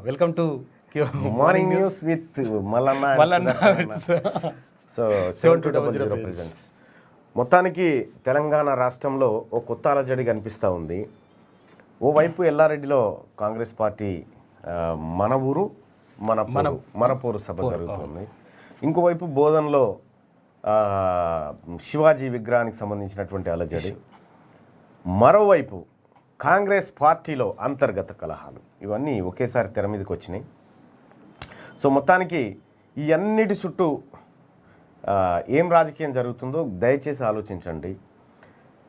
Welcome to morning news with Mallanna. So 7200 presents. మొత్తానికి తెలంగాణ రాష్ట్రంలో ఓ కొత్త అలజడి కనిపిస్తూ ఉంది. ఓవైపు ఎల్లారెడ్డిలో కాంగ్రెస్ పార్టీ మన ఊరు మనపూరు సభ జరుగుతుంది. ఇంకోవైపు బోధన్లో శివాజీ విగ్రహానికి సంబంధించినటువంటి అలజడి. మరోవైపు కాంగ్రెస్ పార్టీలో అంతర్గత కలహాలు, ఇవన్నీ ఒకేసారి తెర మీదకి వచ్చినాయి. సో మొత్తానికి ఈ అన్నిటి చుట్టూ ఏం రాజకీయం జరుగుతుందో దయచేసి ఆలోచించండి.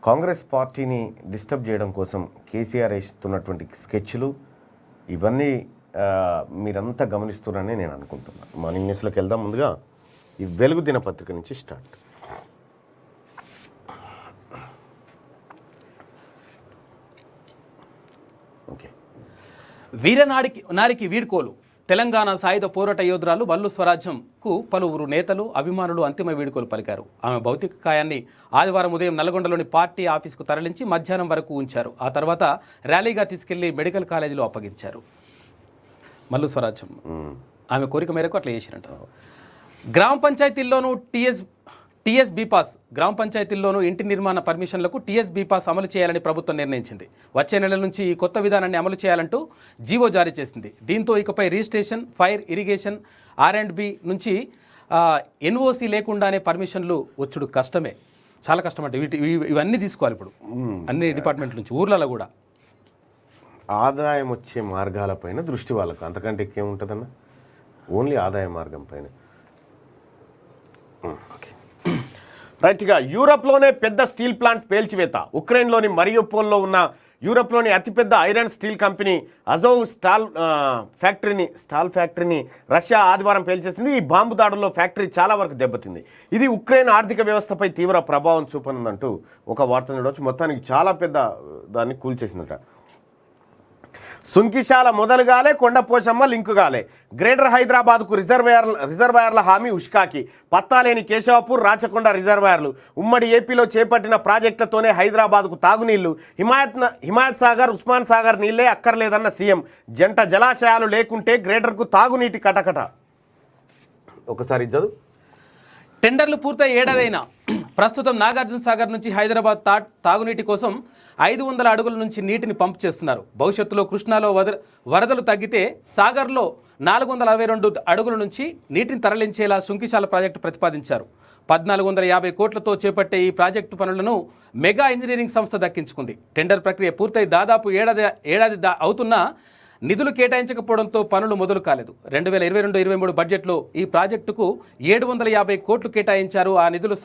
కాంగ్రెస్ పార్టీని డిస్టర్బ్ చేయడం కోసం కేసీఆర్ వేస్తున్నటువంటి స్కెచ్లు ఇవన్నీ మీరంతా గమనిస్తున్నారని నేను అనుకుంటున్నాను. మార్నింగ్ న్యూస్లోకి వెళ్దాం. ముందుగా ఈ వెలుగు దినపత్రిక నుంచి స్టార్ట్. నారికి వీడ్కోలు. తెలంగాణ సాయుధ పోరాట యోధురాలు మల్లు స్వరాజ్యంకు పలువురు నేతలు అభిమానులు అంతిమ వీడ్కోలు పలికారు. ఆమె భౌతిక కాయాన్ని ఆదివారం ఉదయం నల్గొండలోని పార్టీ ఆఫీసుకు తరలించి మధ్యాహ్నం వరకు ఉంచారు. ఆ తర్వాత ర్యాలీగా తీసుకెళ్లి మెడికల్ కాలేజీలో అప్పగించారు. మల్లు స్వరాజ్యం ఆమె కోరిక మేరకు అట్లా చేసినట్ట. గ్రామ పంచాయతీల్లోనూ టీఎస్ బీపాస్ గ్రామ పంచాయతీల్లోనూ ఇంటి నిర్మాణ పర్మిషన్లకు టీఎస్ బీపాస్ అమలు చేయాలని ప్రభుత్వం నిర్ణయించింది. వచ్చే నెల నుంచి ఈ కొత్త విధానాన్ని అమలు చేయాలంటూ జీవో జారీ చేసింది. దీంతో ఇకపై రిజిస్ట్రేషన్, ఫైర్, ఇరిగేషన్, R&B నుంచి ఎన్ఓసి లేకుండానే పర్మిషన్లు వచ్చుడు కష్టమే, చాలా కష్టం. అంటే ఇవన్నీ తీసుకోవాలి ఇప్పుడు అన్ని డిపార్ట్మెంట్ల నుంచి, ఊర్లలో కూడా. ఆదాయం వచ్చే మార్గాలపైన దృష్టి వాళ్ళకు, అంతకంటే ఇంకేముంటుందన్న, ఓన్లీ ఆదాయ మార్గం పైన. రైట్గా, యూరప్లోనే పెద్ద స్టీల్ ప్లాంట్ పేల్చివేత. ఉక్రెయిన్లోని మరియోపోల్లో ఉన్న యూరప్లోని అతిపెద్ద iron steel company Azov stall ఫ్యాక్టరీని రష్యా ఆదివారం పేల్చేసింది. ఈ బాంబు దాడుల్లో ఫ్యాక్టరీ చాలా వరకు దెబ్బతింది. ఇది ఉక్రెయిన్ ఆర్థిక వ్యవస్థపై తీవ్ర ప్రభావం చూపనుందంటూ ఒక వార్త చూడవచ్చు. మొత్తానికి చాలా పెద్ద దాన్ని కూల్చేసిందట. సుంకిశాల మొదలుగాలే, కొండపోశమ్మ లింకుగాలే. గ్రేటర్ హైదరాబాద్కు రిజర్వాయర్ల హామీ ఉష్కాకి. పత్తాలేని కేశవపూర్, రాచకొండ రిజర్వాయర్లు. ఉమ్మడి ఏపీలో చేపట్టిన ప్రాజెక్టులతోనే హైదరాబాద్కు తాగునీళ్లు. హిమాయత్ సాగర్, ఉస్మాన్ సాగర్ నీళ్లే అక్కర్లేదన్న సీఎం. జంట జలాశయాలు లేకుంటే గ్రేటర్కు తాగునీటి కటకట. ఒకసారి చదువు. టెండర్లు పూర్తయి ఏడాదైనా ప్రస్తుతం నాగార్జున సాగర్ నుంచి హైదరాబాద్ తాగునీటి కోసం 500 అడుగుల నుంచి నీటిని పంప్ చేస్తున్నారు. భవిష్యత్తులో కృష్ణాలో వరదలు తగ్గితే సాగర్లో 462 అడుగుల నుంచి నీటిని తరలించేలా సుంకిశాల ప్రాజెక్టు ప్రతిపాదించారు. 1450 కోట్లతో చేపట్టే ఈ ప్రాజెక్టు పనులను మెగా ఇంజనీరింగ్ సంస్థ దక్కించుకుంది. టెండర్ ప్రక్రియ పూర్తయి దాదాపు ఏడాది అవుతున్నా నిధులు కేటాయించకపోవడంతో పనులు మొదలు కాలేదు. 2022-23 బడ్జెట్లో ఈ ప్రాజెక్టుకు 750 కోట్లు కేటాయించారు. ఆ నిధులు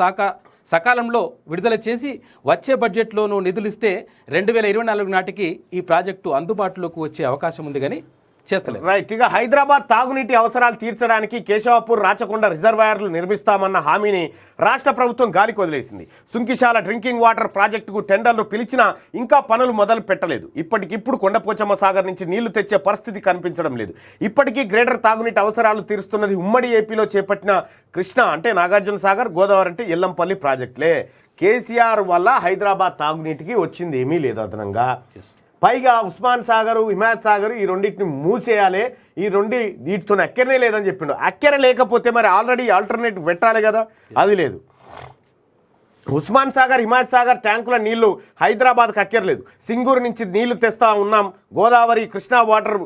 సకాలంలో విడుదల చేసి వచ్చే బడ్జెట్లోనూ నిధులిస్తే 2024 నాటికి ఈ ప్రాజెక్టు అందుబాటులోకి వచ్చే అవకాశం ఉంది కానీ చేస్తలేదు. రైట్. ఇక హైదరాబాద్ తాగునీటి అవసరాలు తీర్చడానికి కేశవపూర్, రాచకొండ రిజర్వాయర్లు నిర్మిస్తామన్న హామీని రాష్ట్ర ప్రభుత్వం గాలికి వదిలేసింది. సుంకిశాల డ్రింకింగ్ వాటర్ ప్రాజెక్టుకు టెండర్లు పిలిచినా ఇంకా పనులు మొదలు పెట్టలేదు. ఇప్పటికిప్పుడు కొండపోచమ్మ సాగర్ నుంచి నీళ్లు తెచ్చే పరిస్థితి కనిపించడం లేదు. ఇప్పటికీ గ్రేటర్ తాగునీటి అవసరాలు తీరుస్తున్నది ఉమ్మడి ఏపీలో చేపట్టిన కృష్ణ అంటే నాగార్జున సాగర్, గోదావరి అంటే ఎల్లంపల్లి ప్రాజెక్టులే. కేసీఆర్ వల్ల హైదరాబాద్ తాగునీటికి వచ్చింది ఏమీ లేదు అదనంగా. పైగా ఉస్మాన్ సాగరు, హిమాయత్ సాగరు ఈ రెండింటిని మూసేయాలి, ఈ వీటితో అక్కరనే లేదని చెప్పిండు. అక్కర లేకపోతే మరి ఆల్రెడీ ఆల్టర్నేటివ్ పెట్టాలి కదా, అది లేదు. ఉస్మాన్ సాగర్, హిమాయత్ సాగర్ ట్యాంకుల నీళ్లు హైదరాబాద్కి అక్కర్లేదు. సింగూరు నుంచి నీళ్లు తెస్తా ఉన్నాం. గోదావరి, కృష్ణా వాటర్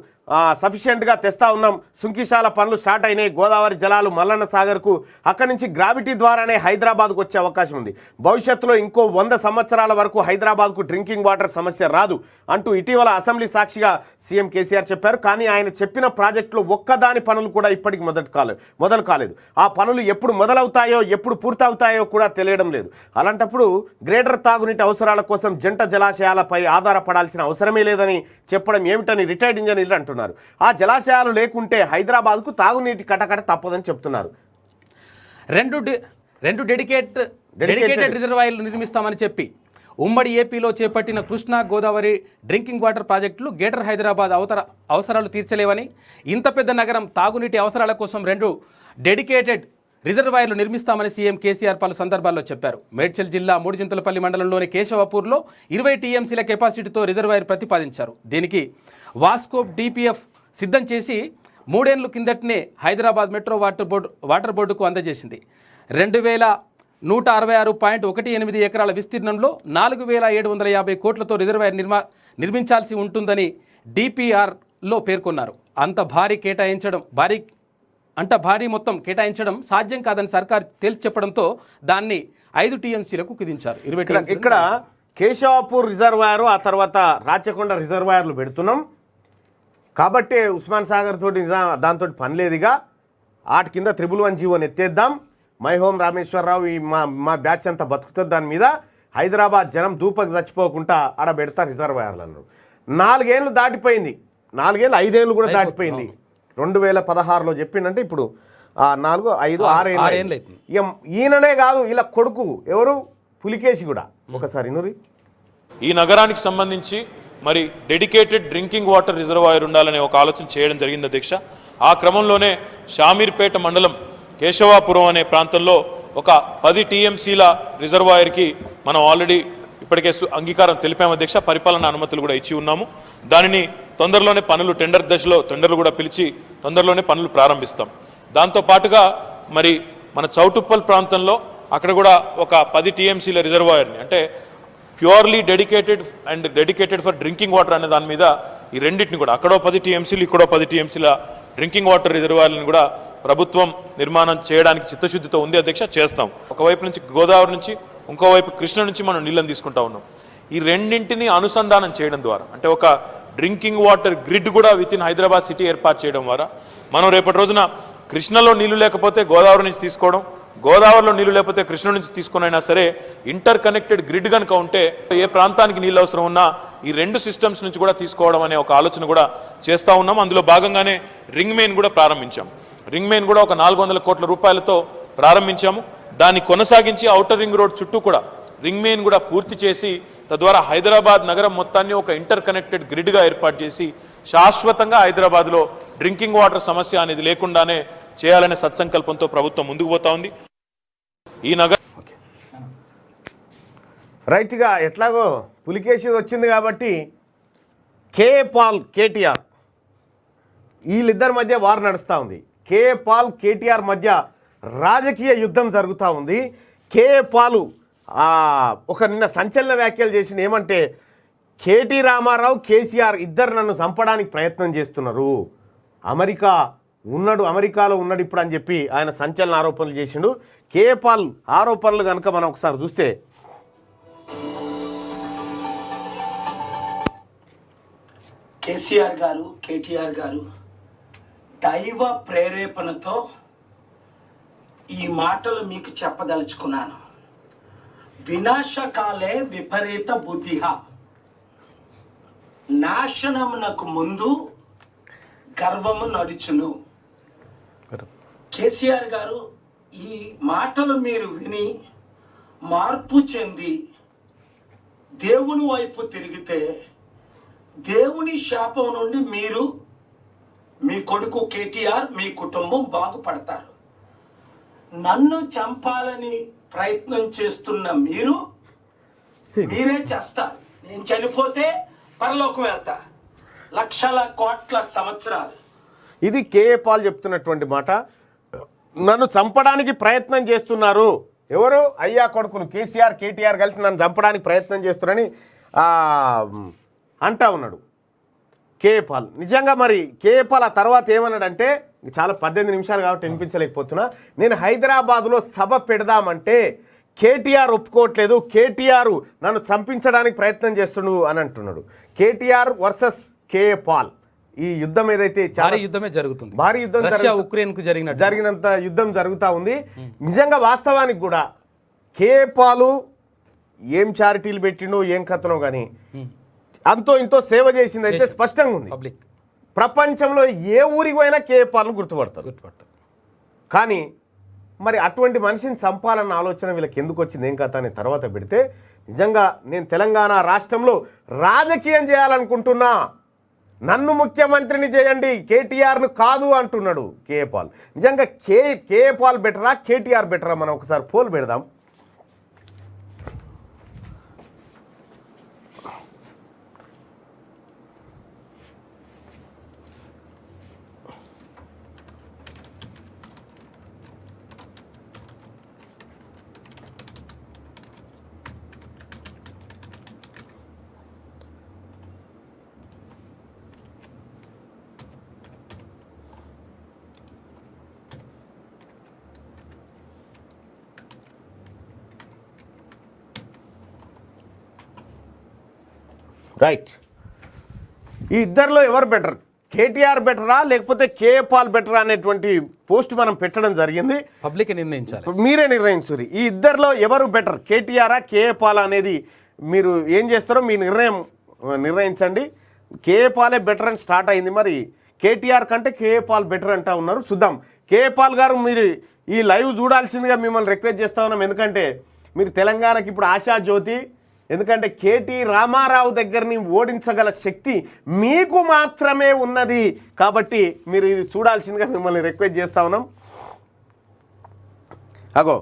సఫిషియెంట్గా తెస్తా ఉన్నాం. సుంకిశాల పనులు స్టార్ట్ అయినాయి. గోదావరి జలాలు మల్లన్న సాగర్కు, అక్కడి నుంచి గ్రావిటీ ద్వారానే హైదరాబాద్కు వచ్చే అవకాశం ఉంది. భవిష్యత్తులో ఇంకో 100 సంవత్సరాల వరకు హైదరాబాద్కు డ్రింకింగ్ వాటర్ సమస్య రాదు అంటూ ఇటీవల అసెంబ్లీ సాక్షిగా సీఎం కేసీఆర్ చెప్పారు. కానీ ఆయన చెప్పిన ప్రాజెక్టులో ఒక్కదాని పనులు కూడా ఇప్పటికి మొదలు కాలేదు. ఆ పనులు ఎప్పుడు మొదలవుతాయో, ఎప్పుడు పూర్తవుతాయో కూడా తెలియడం లేదు. అలాంటప్పుడు గ్రేటర్ తాగునీటి అవసరాల కోసం జంట జలాశయాలపై ఆధారపడాల్సిన అవసరమే లేదని చెప్పడం ఏమిటని రిటైర్డ్ ఇంజనీర్లు అంటున్నారు. ఆ జలాశయాలు లేకుంటే హైదరాబాద్కు తాగునీటి కటకట తప్పదని చెప్తున్నారు. రెండు డెడికేటెడ్ రిజర్వాయర్లు నిర్మిస్తామని చెప్పి ఉమ్మడి ఏపీలో చేపట్టిన కృష్ణా, గోదావరి డ్రింకింగ్ వాటర్ ప్రాజెక్టులు గ్రేటర్ హైదరాబాద్ అవసరాలు తీర్చలేవని, ఇంత పెద్ద నగరం తాగునీటి అవసరాల కోసం 2 డెడికేటెడ్ రిజర్వాయర్లు నిర్మిస్తామని సీఎం కేసీఆర్ పలు సందర్భాల్లో చెప్పారు. మేడ్చల్ జిల్లా మూడుజింతలపల్లి మండలంలోని కేశవపూర్లో 20 టీఎంసీల కెపాసిటీతో రిజర్వాయర్ ప్రతిపాదించారు. దీనికి వాస్కోప్, DPF సిద్ధం చేసి 3 ఏళ్ల కిందటనే హైదరాబాద్ మెట్రో వాటర్ బోర్డుకు అందజేసింది. 2166.18 ఎకరాల విస్తీర్ణంలో 4750 కోట్లతో రిజర్వాయర్ నిర్మించాల్సి ఉంటుందని డిపిఆర్లో పేర్కొన్నారు. భారీ మొత్తం కేటాయించడం సాధ్యం కాదని సర్కార్ తేల్చి చెప్పడంతో దాన్ని 5 టీఎంసీలకు కుదించారు. ఇక్కడ కేశవాపూర్ రిజర్వాయర్, ఆ తర్వాత రాచకొండ రిజర్వాయర్లు పెడుతున్నాం కాబట్టి ఉస్మాన్ సాగర్ తోటి దాంతో పని లేదుగా, వాటి కింద 111 జీవోని ఎత్తేద్దాం, మై హోమ్ రామేశ్వరరావు ఈ మా బ్యాచ్ అంతా బతుకుతుంది, దాని మీద హైదరాబాద్ జనం దూపకు చచ్చిపోకుండా ఆడ పెడతా రిజర్వాయర్లు అన్నారు. 4 ఏళ్ళు దాటిపోయింది, 5 ఏళ్ళు కూడా దాటిపోయింది. 2016లో చెప్పిండంటే ఇప్పుడు 4, 5, 6 ఏళ్ళు. ఇక ఈయననే కాదు, ఇలా కొడుకు ఎవరు పులికేసి కూడా ఒకసారి నూరి ఈ నగరానికి సంబంధించి మరి డెడికేటెడ్ డ్రింకింగ్ వాటర్ రిజర్వాయర్ ఉండాలనే ఒక ఆలోచన చేయడం జరిగింది అధ్యక్ష. ఆ క్రమంలోనే షామీర్పేట మండలం కేశవాపురం అనే ప్రాంతంలో ఒక 10 టీఎంసీల రిజర్వాయర్కి మనం ఆల్రెడీ ఇప్పటికే అంగీకారం తెలిపాము అధ్యక్ష. పరిపాలన అనుమతులు కూడా ఇచ్చి ఉన్నాము. దానిని తొందరలోనే పనులు టెండర్ దశలో టెండర్లు కూడా పిలిచి తొందరలోనే పనులు ప్రారంభిస్తాం. దాంతో పాటుగా మరి మన చౌటుప్పల్ ప్రాంతంలో అక్కడ కూడా ఒక 10 టీఎంసీల రిజర్వాయర్ని, అంటే purely dedicated for drinking water అనే దాని మీద ఈ రెండింటిని కూడా అక్కడో 10 టీఎంసీలు ఇక్కడో 10 టీఎంసీల డ్రింకింగ్ వాటర్ రిజర్వాయర్లను కూడా ప్రభుత్వం నిర్మాణం చేయడానికి చిత్తశుద్ధితో ఉంది అధ్యక్ష. చేస్తాం. ఒకవైపు నుంచి గోదావరి నుంచి, ఇంకోవైపు కృష్ణ నుంచి మనం నీళ్ళని తీసుకుంటా ఉన్నాం. ఈ రెండింటిని అనుసంధానం చేయడం ద్వారా, అంటే ఒక డ్రింకింగ్ వాటర్ గ్రిడ్ కూడా విత్ ఇన్ హైదరాబాద్ సిటీ ఏర్పాటు చేయడం ద్వారా మనం రేపటి రోజున కృష్ణలో నీళ్లు లేకపోతే గోదావరి నుంచి తీసుకోవడం, గోదావరిలో నీళ్లు లేకపోతే కృష్ణ నుంచి తీసుకునైనా సరే ఇంటర్ కనెక్టెడ్ గ్రిడ్ కనుక ఉంటే ఏ ప్రాంతానికి నీళ్ళు అవసరం ఉన్నా ఈ 2 సిస్టమ్స్ నుంచి కూడా తీసుకోవడం అనే ఒక ఆలోచన కూడా చేస్తూ ఉన్నాం. అందులో భాగంగానే రింగ్ మెయిన్ కూడా ప్రారంభించాం. రింగ్ మెయిన్ కూడా ఒక 400 కోట్ల రూపాయలతో ప్రారంభించాము. దాన్ని కొనసాగించి ఔటర్ రింగ్ రోడ్ చుట్టూ కూడా రింగ్ మెయిన్ కూడా పూర్తి చేసి తద్వారా హైదరాబాద్ నగరం మొత్తాన్ని ఒక ఇంటర్ కనెక్టెడ్ గ్రిడ్గా ఏర్పాటు చేసి శాశ్వతంగా హైదరాబాద్లో డ్రింకింగ్ వాటర్ సమస్య అనేది లేకుండానే చేయాలనే సత్సంకల్పంతో ప్రభుత్వం ముందుకు పోతా ఉంది. ఈ నగరం రైట్గా ఎట్లాగో పులికేసి వచ్చింది కాబట్టి పాల్ కేటీఆర్ వీళ్ళిద్దరి మధ్య వార్ నడుస్తూ ఉంది. పాల్ కేటీఆర్ మధ్య రాజకీయ యుద్ధం జరుగుతూ ఉంది. పాలు ఒక నిన్న సంచలన వ్యాఖ్యలు చేసిన ఏమంటే కేటీ రామారావు, కేసీఆర్ ఇద్దరు నన్ను చంపడానికి ప్రయత్నం చేస్తున్నారు, అమెరికాలో ఉన్నాడు ఇప్పుడు అని చెప్పి ఆయన సంచలన ఆరోపణలు చేసిండు. పాల్ ఆరోపణలు కనుక మనం ఒకసారి చూస్తే కేసీఆర్ గారు, కేటీఆర్ గారు దైవ ప్రేరేపణతో ఈ మాటలు మీకు చెప్పదలుచుకున్నాను. వినాశకాలే విపరీత బుద్ధిహ, నాశనమునకు ముందు గర్వము నడుచును. కేసీఆర్ గారు ఈ మాటలు మీరు విని మార్పు చెంది దేవుని వైపు తిరిగితే దేవుని శాపం నుండి మీరు, మీ కొడుకు కేటీఆర్, మీ కుటుంబం బాగుపడతారు. నన్ను చంపాలని ప్రయత్నం చేస్తున్న మీరే చేస్తారు. నేను చనిపోతే పరలోకం వెళ్తా, లక్షల కోట్ల సంవత్సరాలు. ఇది పాల్ చెప్తున్నటువంటి మాట. నన్ను చంపడానికి ప్రయత్నం చేస్తున్నారు ఎవరు? అయ్యా కొడుకులు కేసీఆర్, కేటీఆర్ కలిసి నన్ను చంపడానికి ప్రయత్నం చేస్తున్నారని అంటా ఉన్నాడు పాల్. నిజంగా మరి పాల్ ఆ తర్వాత ఏమన్నాడంటే, చాలా 18 నిమిషాలు కాబట్టి వినిపించలేకపోతున్నా, నేను హైదరాబాదులో సభ పెడదామంటే కేటీఆర్ ఒప్పుకోవట్లేదు, కేటీఆర్ నన్ను చంపించడానికి ప్రయత్నం చేస్తున్నాడు అని అంటున్నాడు. కేటీఆర్ వర్సెస్ పాల్ ఈ యుద్ధం ఏదైతే భారీ యుద్ధమే జరుగుతుంది, భారీ యుద్ధం ఉక్రెయిన్కు జరిగినంత యుద్ధం జరుగుతూ ఉంది. నిజంగా వాస్తవానికి కూడా పాలు ఏం చారిటీలు పెట్టిండో ఏం కథనో కానీ అంతో ఇంతో సేవ చేసింది అయితే స్పష్టంగా ఉంది. ప్రపంచంలో ఏ ఊరికి పోయినా పాలను గుర్తుపడతారు. కానీ మరి అటువంటి మనిషిని చంపాలన్న ఆలోచన వీళ్ళకి ఎందుకు వచ్చింది, ఏం కథ అని తర్వాత పెడితే, నిజంగా నేను తెలంగాణ రాష్ట్రంలో రాజకీయం చేయాలనుకుంటున్నా, నన్ను ముఖ్యమంత్రిని చేయండి, కేటీఆర్ను కాదు అంటున్నాడు పాల్. నిజంగా పాల్ బెటరా, కేటీఆర్ బెటరా? మనం ఒకసారి పోల్ పెడదాం. రైట్. ఈ ఇద్దరిలో ఎవరు బెటర్, కేటీఆర్ బెటరా లేకపోతే కేఏ పాల్ బెటరా అనేటువంటి పోస్ట్ మనం పెట్టడం జరిగింది. పబ్లిక్ నిర్ణయించాలి, మీరే నిర్ణయించుర్రి. ఈ ఇద్దరిలో ఎవరు బెటర్, కేటీఆరా కేఏ పాల్ అనేది మీరు ఏం చేస్తారో మీ నిర్ణయించండి. కేఏ పాలే బెటర్ అని స్టార్ట్ అయింది, మరి కేటీఆర్ కంటే కేఏ పాల్ బెటర్ అంటా ఉన్నారు. చూద్దాం. కేఏ పాల్ గారు మీరు ఈ లైవ్ చూడాల్సిందిగా మిమ్మల్ని రిక్వెస్ట్ చేస్తా ఉన్నాం, ఎందుకంటే మీరు తెలంగాణకి ఇప్పుడు ఆశాజ్యోతి. ఎందుకంటే కేటీ రామారావు దగ్గరని ఓడించగల శక్తి మీకు మాత్రమే ఉన్నది, కాబట్టి మీరు ఇది చూడాల్సిందిగా మిమ్మల్ని రిక్వెస్ట్ చేస్తా ఉన్నాం. అగో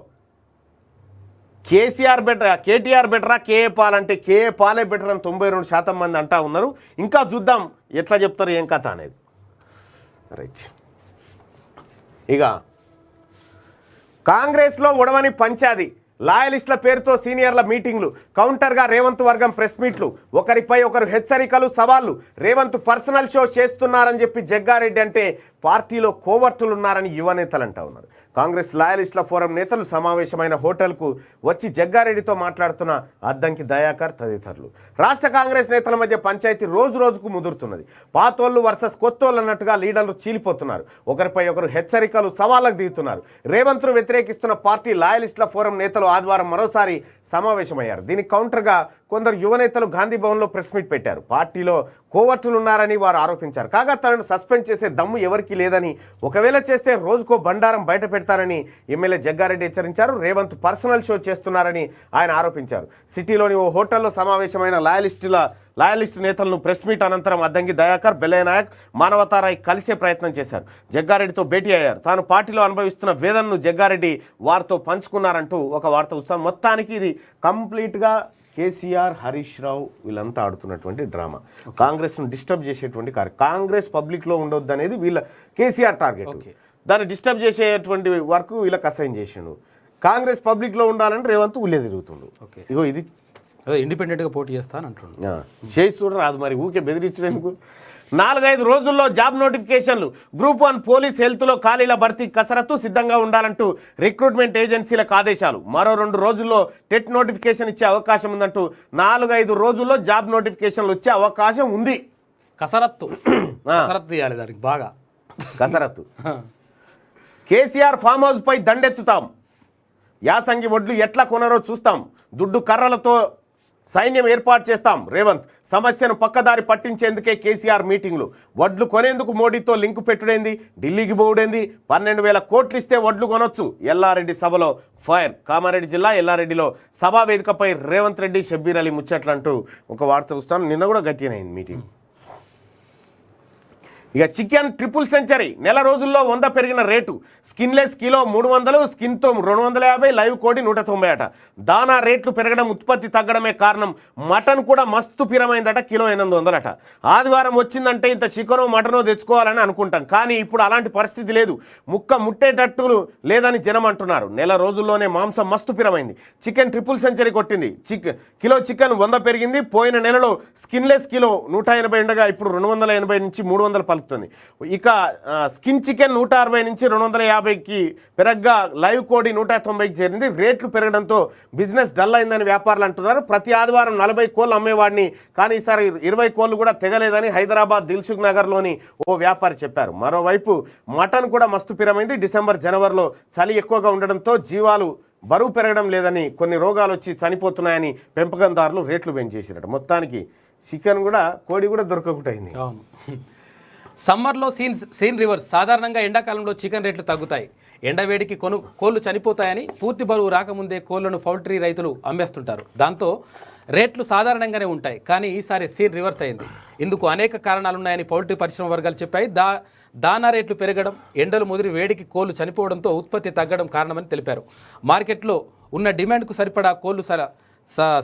కేసీఆర్ బెటర్, కేటీఆర్ బెటరా కేఏ పాల్ అంటే కేఏ పాలే బెటర్ అని 92% మంది అంటా ఉన్నారు. ఇంకా చూద్దాం ఎట్లా చెప్తారు ఏం కథ అనేది. రైట్. ఇక కాంగ్రెస్లో ఒడవని పంచాది, లాయలిస్టుల పేరుతో సీనియర్ల మీటింగ్లు, కౌంటర్గా రేవంత్ వర్గం ప్రెస్ మీట్లు, ఒకరిపై ఒకరు హెచ్చరికలు సవాళ్లు, రేవంత్ పర్సనల్ షో చేస్తున్నారని చెప్పి జగ్గారెడ్డి అంటే పార్టీలో కోవర్టులున్నారని యువనేతలు అంటా ఉన్నారు. కాంగ్రెస్ లాయలిస్టుల ఫోరం నేతలు సమావేశమైన హోటల్కు వచ్చి జగ్గారెడ్డితో మాట్లాడుతున్న అద్దంకి దయాకర్ తదితరులు. రాష్ట్ర కాంగ్రెస్ నేతల మధ్య పంచాయతీ రోజు రోజుకు ముదురుతున్నది. పాతోళ్ళు వర్సెస్ కొత్తోళ్ళు అన్నట్టుగా లీడర్లు చీలిపోతున్నారు. ఒకరిపై ఒకరు హెచ్చరికలు సవాళ్ళకు దిగుతున్నారు. రేవంత్ను వ్యతిరేకిస్తున్న పార్టీ లాయలిస్టుల ఫోరం నేతలు ఆదివారం మరోసారి సమావేశమయ్యారు. దీనికి కౌంటర్గా కొందరు యువనేతలు గాంధీ భవన్లో ప్రెస్ మీట్ పెట్టారు. పార్టీలో కోవర్టులున్నారని వారు ఆరోపించారు. కాగా తనను సస్పెండ్ చేసే దమ్ము ఎవరికీ లేదని, ఒకవేళ చేస్తే రోజుకో బండారం బయట పెడతారని ఎమ్మెల్యే జగ్గారెడ్డి హెచ్చరించారు. రేవంత్ పర్సనల్ షో చేస్తున్నారని ఆయన ఆరోపించారు. సిటీలోని ఓ హోటల్లో సమావేశమైన లాయలిస్టు నేతలను ప్రెస్ మీట్ అనంతరం అద్దంకి దయాకర్, బెల్లయ్య నాయక్, మానవతారాయ్ కలిసే ప్రయత్నం చేశారు. జగ్గారెడ్డితో భేటీ అయ్యారు. తాను పార్టీలో అనుభవిస్తున్న వేదనను జగ్గారెడ్డి వారితో పంచుకున్నారంటూ ఒక వార్త వస్తాం. మొత్తానికి ఇది కంప్లీట్గా కేసీఆర్, హరీష్ రావు వీళ్ళంతా ఆడుతున్నటువంటి డ్రామా, కాంగ్రెస్ను డిస్టర్బ్ చేసేటువంటి కాంగ్రెస్ పబ్లిక్లో ఉండొద్దు అనేది వీళ్ళ కేసీఆర్ టార్గెట్. దాన్ని డిస్టర్బ్ చేసేటువంటి వర్క్ వీళ్ళకి అసైన్ చేసిండు. కాంగ్రెస్ పబ్లిక్లో ఉండాలంటే రేవంత్ ఊళ్ళే తిరుగుతుండు. ఇగో ఇది ఇండిపెండెంట్గా పోటీ చేస్తాను అంటుండు. చేసి చూడరు, అది మరి ఊకే బెదిరించేందుకు. 4-5 రోజుల్లో జాబ్ నోటిఫికేషన్లు, గ్రూప్ 1 పోలీస్ హెల్త్లో ఖాళీల భర్తీ కసరత్తు సిద్ధంగా ఉండాలంటూ రిక్రూట్మెంట్ ఏజెన్సీలకు ఆదేశాలు. మరో 2 రోజుల్లో టెట్ నోటిఫికేషన్ ఇచ్చే అవకాశం ఉందంటూ 4-5 రోజుల్లో జాబ్ నోటిఫికేషన్లు వచ్చే అవకాశం ఉంది. కసరత్తు చేయాలి దానికి బాగా కసరత్తు. కేసీఆర్ ఫామ్ హౌస్పై దండెత్తుతాం, యాసంగి వడ్లు ఎట్లా కొనరో చూస్తాం, దుడ్డు కర్రలతో సైన్యం ఏర్పాటు చేస్తాం. రేవంత్ సమస్యను పక్కదారి పట్టించేందుకే కేసీఆర్ మీటింగ్లు, వడ్లు కొనేందుకు మోడీతో లింకు పెట్టుడేంది, ఢిల్లీకి పోవుడేంది, 12,000 కోట్లు ఇస్తే వడ్లు కొనొచ్చు. ఎల్లారెడ్డి సభలో ఫైర్. కామారెడ్డి జిల్లా ఎల్లారెడ్డిలో సభా వేదికపై రేవంత్ రెడ్డి, షబ్బీర్ అలీ ముచ్చట్లంటూ ఒక వార్త చూస్తాను. నిన్న కూడా గట్టినైంది మీటింగ్. ఇక చికెన్ ట్రిపుల్ సెంచరీ, నెల రోజుల్లో 100 పెరిగిన రేటు. స్కిన్లెస్ కిలో 300, స్కిన్తో 250, లైవ్ కోడి 190 అట. దానా రేట్లు పెరగడం, ఉత్పత్తి తగ్గడమే కారణం. మటన్ కూడా మస్తు పిరమైందట, కిలో 800 అట. ఆదివారం వచ్చిందంటే ఇంత చికెనో మటనో తెచ్చుకోవాలని అనుకుంటాం, కానీ ఇప్పుడు అలాంటి పరిస్థితి లేదు. ముట్టేటట్టు లేదని జనం అంటున్నారు. నెల రోజుల్లోనే మాంసం మస్తు పిరమైంది. చికెన్ ట్రిపుల్ సెంచరీ కొట్టింది. కిలో చికెన్ 100 పెరిగింది. పోయిన నెలలో స్కిన్లెస్ కిలో 180 ఉండగా ఇప్పుడు 280 నుంచి 300 పలుకుతుంది. ఇక స్కిన్ చికెన్ 160 నుంచి 250కి పెరగ్గా లైవ్ కోడి 190కి చేరింది. రేట్లు పెరగడంతో బిజినెస్ డల్ అయిందని వ్యాపారులు అంటున్నారు. ప్రతి ఆదివారం 40 కోళ్ళు అమ్మేవాడిని, కానీ ఈసారి 20 కోళ్ళు కూడా తెగలేదని హైదరాబాద్ దిల్సుఖ్ నగర్లోని ఓ వ్యాపారి చెప్పారు. మరోవైపు మటన్ కూడా మస్తు పిరమైంది. డిసెంబర్, జనవరిలో చలి ఎక్కువగా ఉండడంతో జీవాలు బరువు పెరగడం లేదని, కొన్ని రోగాలు వచ్చి చనిపోతున్నాయని పెంపకందారులు రేట్లు పెంచేసిరట. మొత్తానికి చికెన్ కూడా, కోడి కూడా దొరకకుండా అయింది. సమ్మర్లో సీన్ రివర్స్. సాధారణంగా ఎండాకాలంలో చికెన్ రేట్లు తగ్గుతాయి. ఎండవేడికి కోళ్లు చనిపోతాయని పూర్తి బరువు రాకముందే కోళ్లను పౌల్ట్రీ రైతులు అమ్మేస్తుంటారు. దాంతో రేట్లు సాధారణంగానే ఉంటాయి. కానీ ఈసారి సీన్ రివర్స్ అయింది. ఇందుకు అనేక కారణాలున్నాయని పౌల్ట్రీ పరిశ్రమ వర్గాలు చెప్పాయి. దానా రేట్లు పెరగడం, ఎండలు ముదిరి వేడికి కోళ్లు చనిపోవడంతో ఉత్పత్తి తగ్గడం కారణమని తెలిపారు. మార్కెట్లో ఉన్న డిమాండ్కు సరిపడా కోళ్లు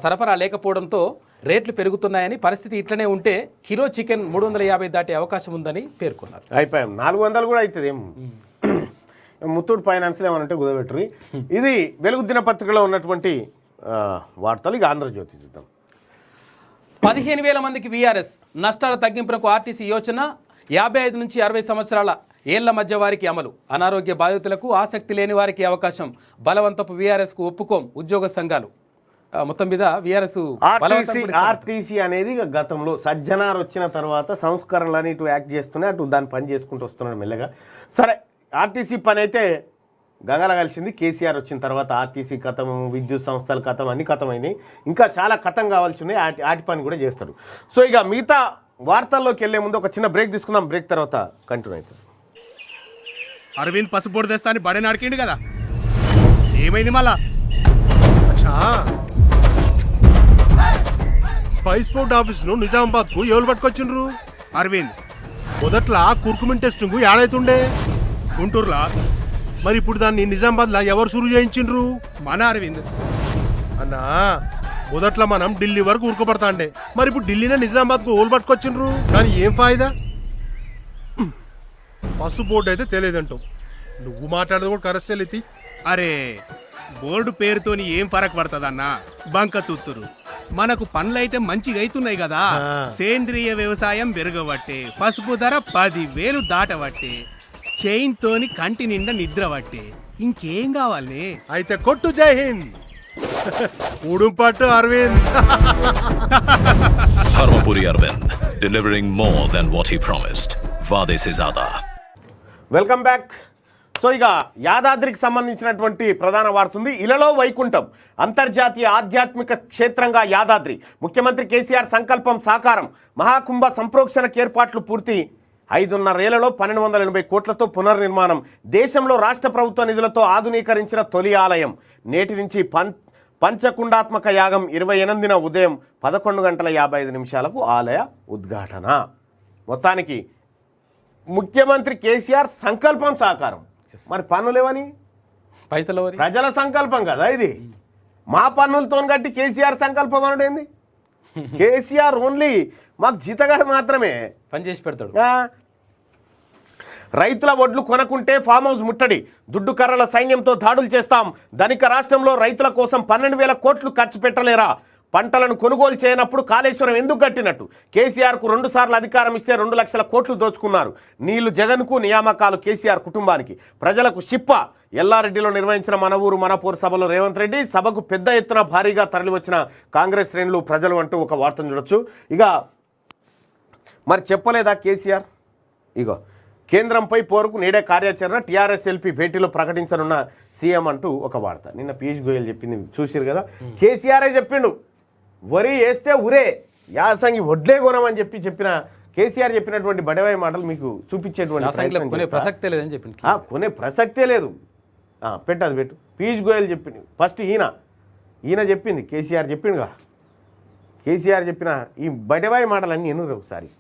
సరఫరా లేకపోవడంతో రేట్లు పెరుగుతున్నాయని, పరిస్థితి ఇట్లనే ఉంటే కిలో చికెన్ 350 దాటే అవకాశం ఉందని పేర్కొన్నారు. అయిపోయాం, 400 కూడా అవుతుంది. ముత్తూట్ ఫైనాన్స్లో ఏమనంటే కుదబెట్టరు. ఇది వెలుగు దినపత్రికలో ఉన్నటువంటి వార్తలు. ఇక ఆంధ్రజ్యోతి చూద్దాం. 15,000 మందికి వీఆర్ఎస్ నష్టాల తగ్గింపునకు ఆర్టీసీ యోచన. 55 నుంచి 60 సంవత్సరాల ఏళ్ల మధ్య వారికి అమలు. అనారోగ్య బాధితులకు, ఆసక్తి లేని వారికి అవకాశం. బలవంతపు వీఆర్ఎస్కు ఒప్పుకోం ఉద్యోగ సంఘాలు. మొత్తం మీద వీఆర్ఎస్ ఆర్టీసీ అనేది ఇక గతంలో సజ్జనార్ వచ్చిన తర్వాత సంస్కరణలని ఇటు యాక్ట్ చేస్తూనే అటు దాన్ని పని చేసుకుంటూ వస్తున్నాడు మెల్లగా. సరే, ఆర్టీసీ పని అయితే గంగల కలిసింది. కేసీఆర్ వచ్చిన తర్వాత ఆర్టీసీ కథం, విద్యుత్ సంస్థల కథం, అన్ని కథమైనాయి. ఇంకా చాలా కథం కావాల్సి ఉన్నాయి. ఆటి పని కూడా చేస్తాడు. సో ఇక మిగతా వార్తల్లోకి వెళ్లే ముందు ఒక చిన్న బ్రేక్ తీసుకుందాం. బ్రేక్ తర్వాత కంటిన్యూ అవుతుంది. అరవింద్ పసుపొడి తెస్తా అని బడే నడికిండు కదా, ఏమైంది మళ్ళా? స్పైస్ ఫుడ్ ఆఫీస్ ను నిజామాబాద్ కు ఎవరు పట్టుకొచ్చిండ్రు? అరవింద్ మొదట్లా కుర్కుమిన్ టెస్టింగ్ ఏడైతుండే గుంటూరులా, మరి ఇప్పుడు దాన్ని నిజామాబాద్ లా ఎవరు షురు చేయించిండ్రు? మన అరవింద్ అన్నా. మొదట్లో మనం ఢిల్లీ వరకు ఉరుకుపడతాండే, మరి ఇప్పుడు ఢిల్లీనే నిజామాబాద్ కు ఓలు పట్టుకొచ్చిండ్రు. కానీ ఏం ఫాయిదా? పసు బోర్డు అయితే తెలియదంటావు, నువ్వు మాట్లాడేది కూడా కరెక్ట్. అరే బోర్డు పేరుతోని ఏం ఫరక్ పడుతుందన్నా? బంక తుత్తురు. మనకు పనులైతే మంచిగా అవుతున్నాయి కదా. సేంద్రియ వ్యవసాయం పెరగబట్టే, పసుపు ధర 10,000 దాటబట్టే, చైన్ తోని కంటి నిండా నిద్ర పట్టే, ఇంకేం కావాలి? అయితే కొట్టు జై హింద్. ఉడుంపట్టు Arvind. Dharmapuri Arvind, delivering more than what he promised. Vade se zyada. Welcome back. So ఇక యాదాద్రికి సంబంధించినటువంటి ప్రధాన వార్త ఉంది. ఇలలో వైకుంఠం, అంతర్జాతీయ ఆధ్యాత్మిక క్షేత్రంగా యాదాద్రి. ముఖ్యమంత్రి కేసీఆర్ సంకల్పం సాకారం. మహాకుంభ సంప్రోక్షణకు ఏర్పాట్లు పూర్తి. 5.5 ఏళ్లలో 1280 కోట్లతో పునర్నిర్మాణం. దేశంలో రాష్ట్ర ప్రభుత్వ నిధులతో ఆధునీకరించిన తొలి ఆలయం. నేటి నుంచి పంచకుండాత్మక యాగం 28న ఉదయం 11:55 ఆలయ ఉద్ఘాటన. మొత్తానికి ముఖ్యమంత్రి కేసీఆర్ సంకల్పం సాకారం. మరి పన్నులేవని? పైసలు ప్రజల సంకల్పం కదా ఇది. మా పన్నులతో కట్టి కేసీఆర్ సంకల్పం అనడేంది? కేసీఆర్ ఓన్లీ మాకు జీతగాడు మాత్రమే పని చేసి పెడతాడు. రైతుల ఒడ్లు కొనకుంటే ఫామ్ హౌస్ ముట్టడి. దుడ్డు కర్రల సైన్యంతో దాడులు చేస్తాం. ధనిక రాష్ట్రంలో రైతుల కోసం 12,000 కోట్లు ఖర్చు పెట్టలేరా? పంటలను కొనుగోలు చేయనప్పుడు కాళేశ్వరం ఎందుకు కట్టినట్టు? కేసీఆర్కు 2 సార్లు అధికారం ఇస్తే 2 లక్షల కోట్లు దోచుకున్నారు. నీళ్లు జగన్కు, నియామకాలు కేసీఆర్ కుటుంబానికి. ప్రజలకు షిప్ప. ఎల్లారెడ్డిలో నిర్వహించిన మన ఊరు మనపూర్ సభలో రేవంత్ రెడ్డి. సభకు పెద్ద ఎత్తున భారీగా తరలివచ్చిన కాంగ్రెస్ శ్రేణులు, ప్రజలు అంటూ ఒక వార్తను చూడొచ్చు. ఇక మరి చెప్పలేదా కేసీఆర్? ఇగో కేంద్రంపై పోరుకు నేడే కార్యాచరణ. టీఆర్ఎస్ ఎల్పీ భేటీలో ప్రకటించనున్న సీఎం అంటూ ఒక వార్త. నిన్న పీయూష్ గోయల్ చెప్పింది చూసిరు కదా. కేసీఆరే చెప్పిండు, వరి వేస్తే ఉరే యాసంగి వడ్లే కొనమని చెప్పిన కేసీఆర్ చెప్పినటువంటి బడవాయి మాటలు మీకు చూపించేటువంటి ప్రసక్తే లేదని చెప్పింది. కొనే ప్రసక్తే లేదు. పెట్టదు పెట్టు. పీయూష్ గోయల్ చెప్పింది ఫస్ట్. ఈయన చెప్పింది, కేసీఆర్ చెప్పిండుగా. కేసీఆర్ చెప్పిన ఈ బడవాయి మాటలన్నీ ఎన్నురు ఒకసారి.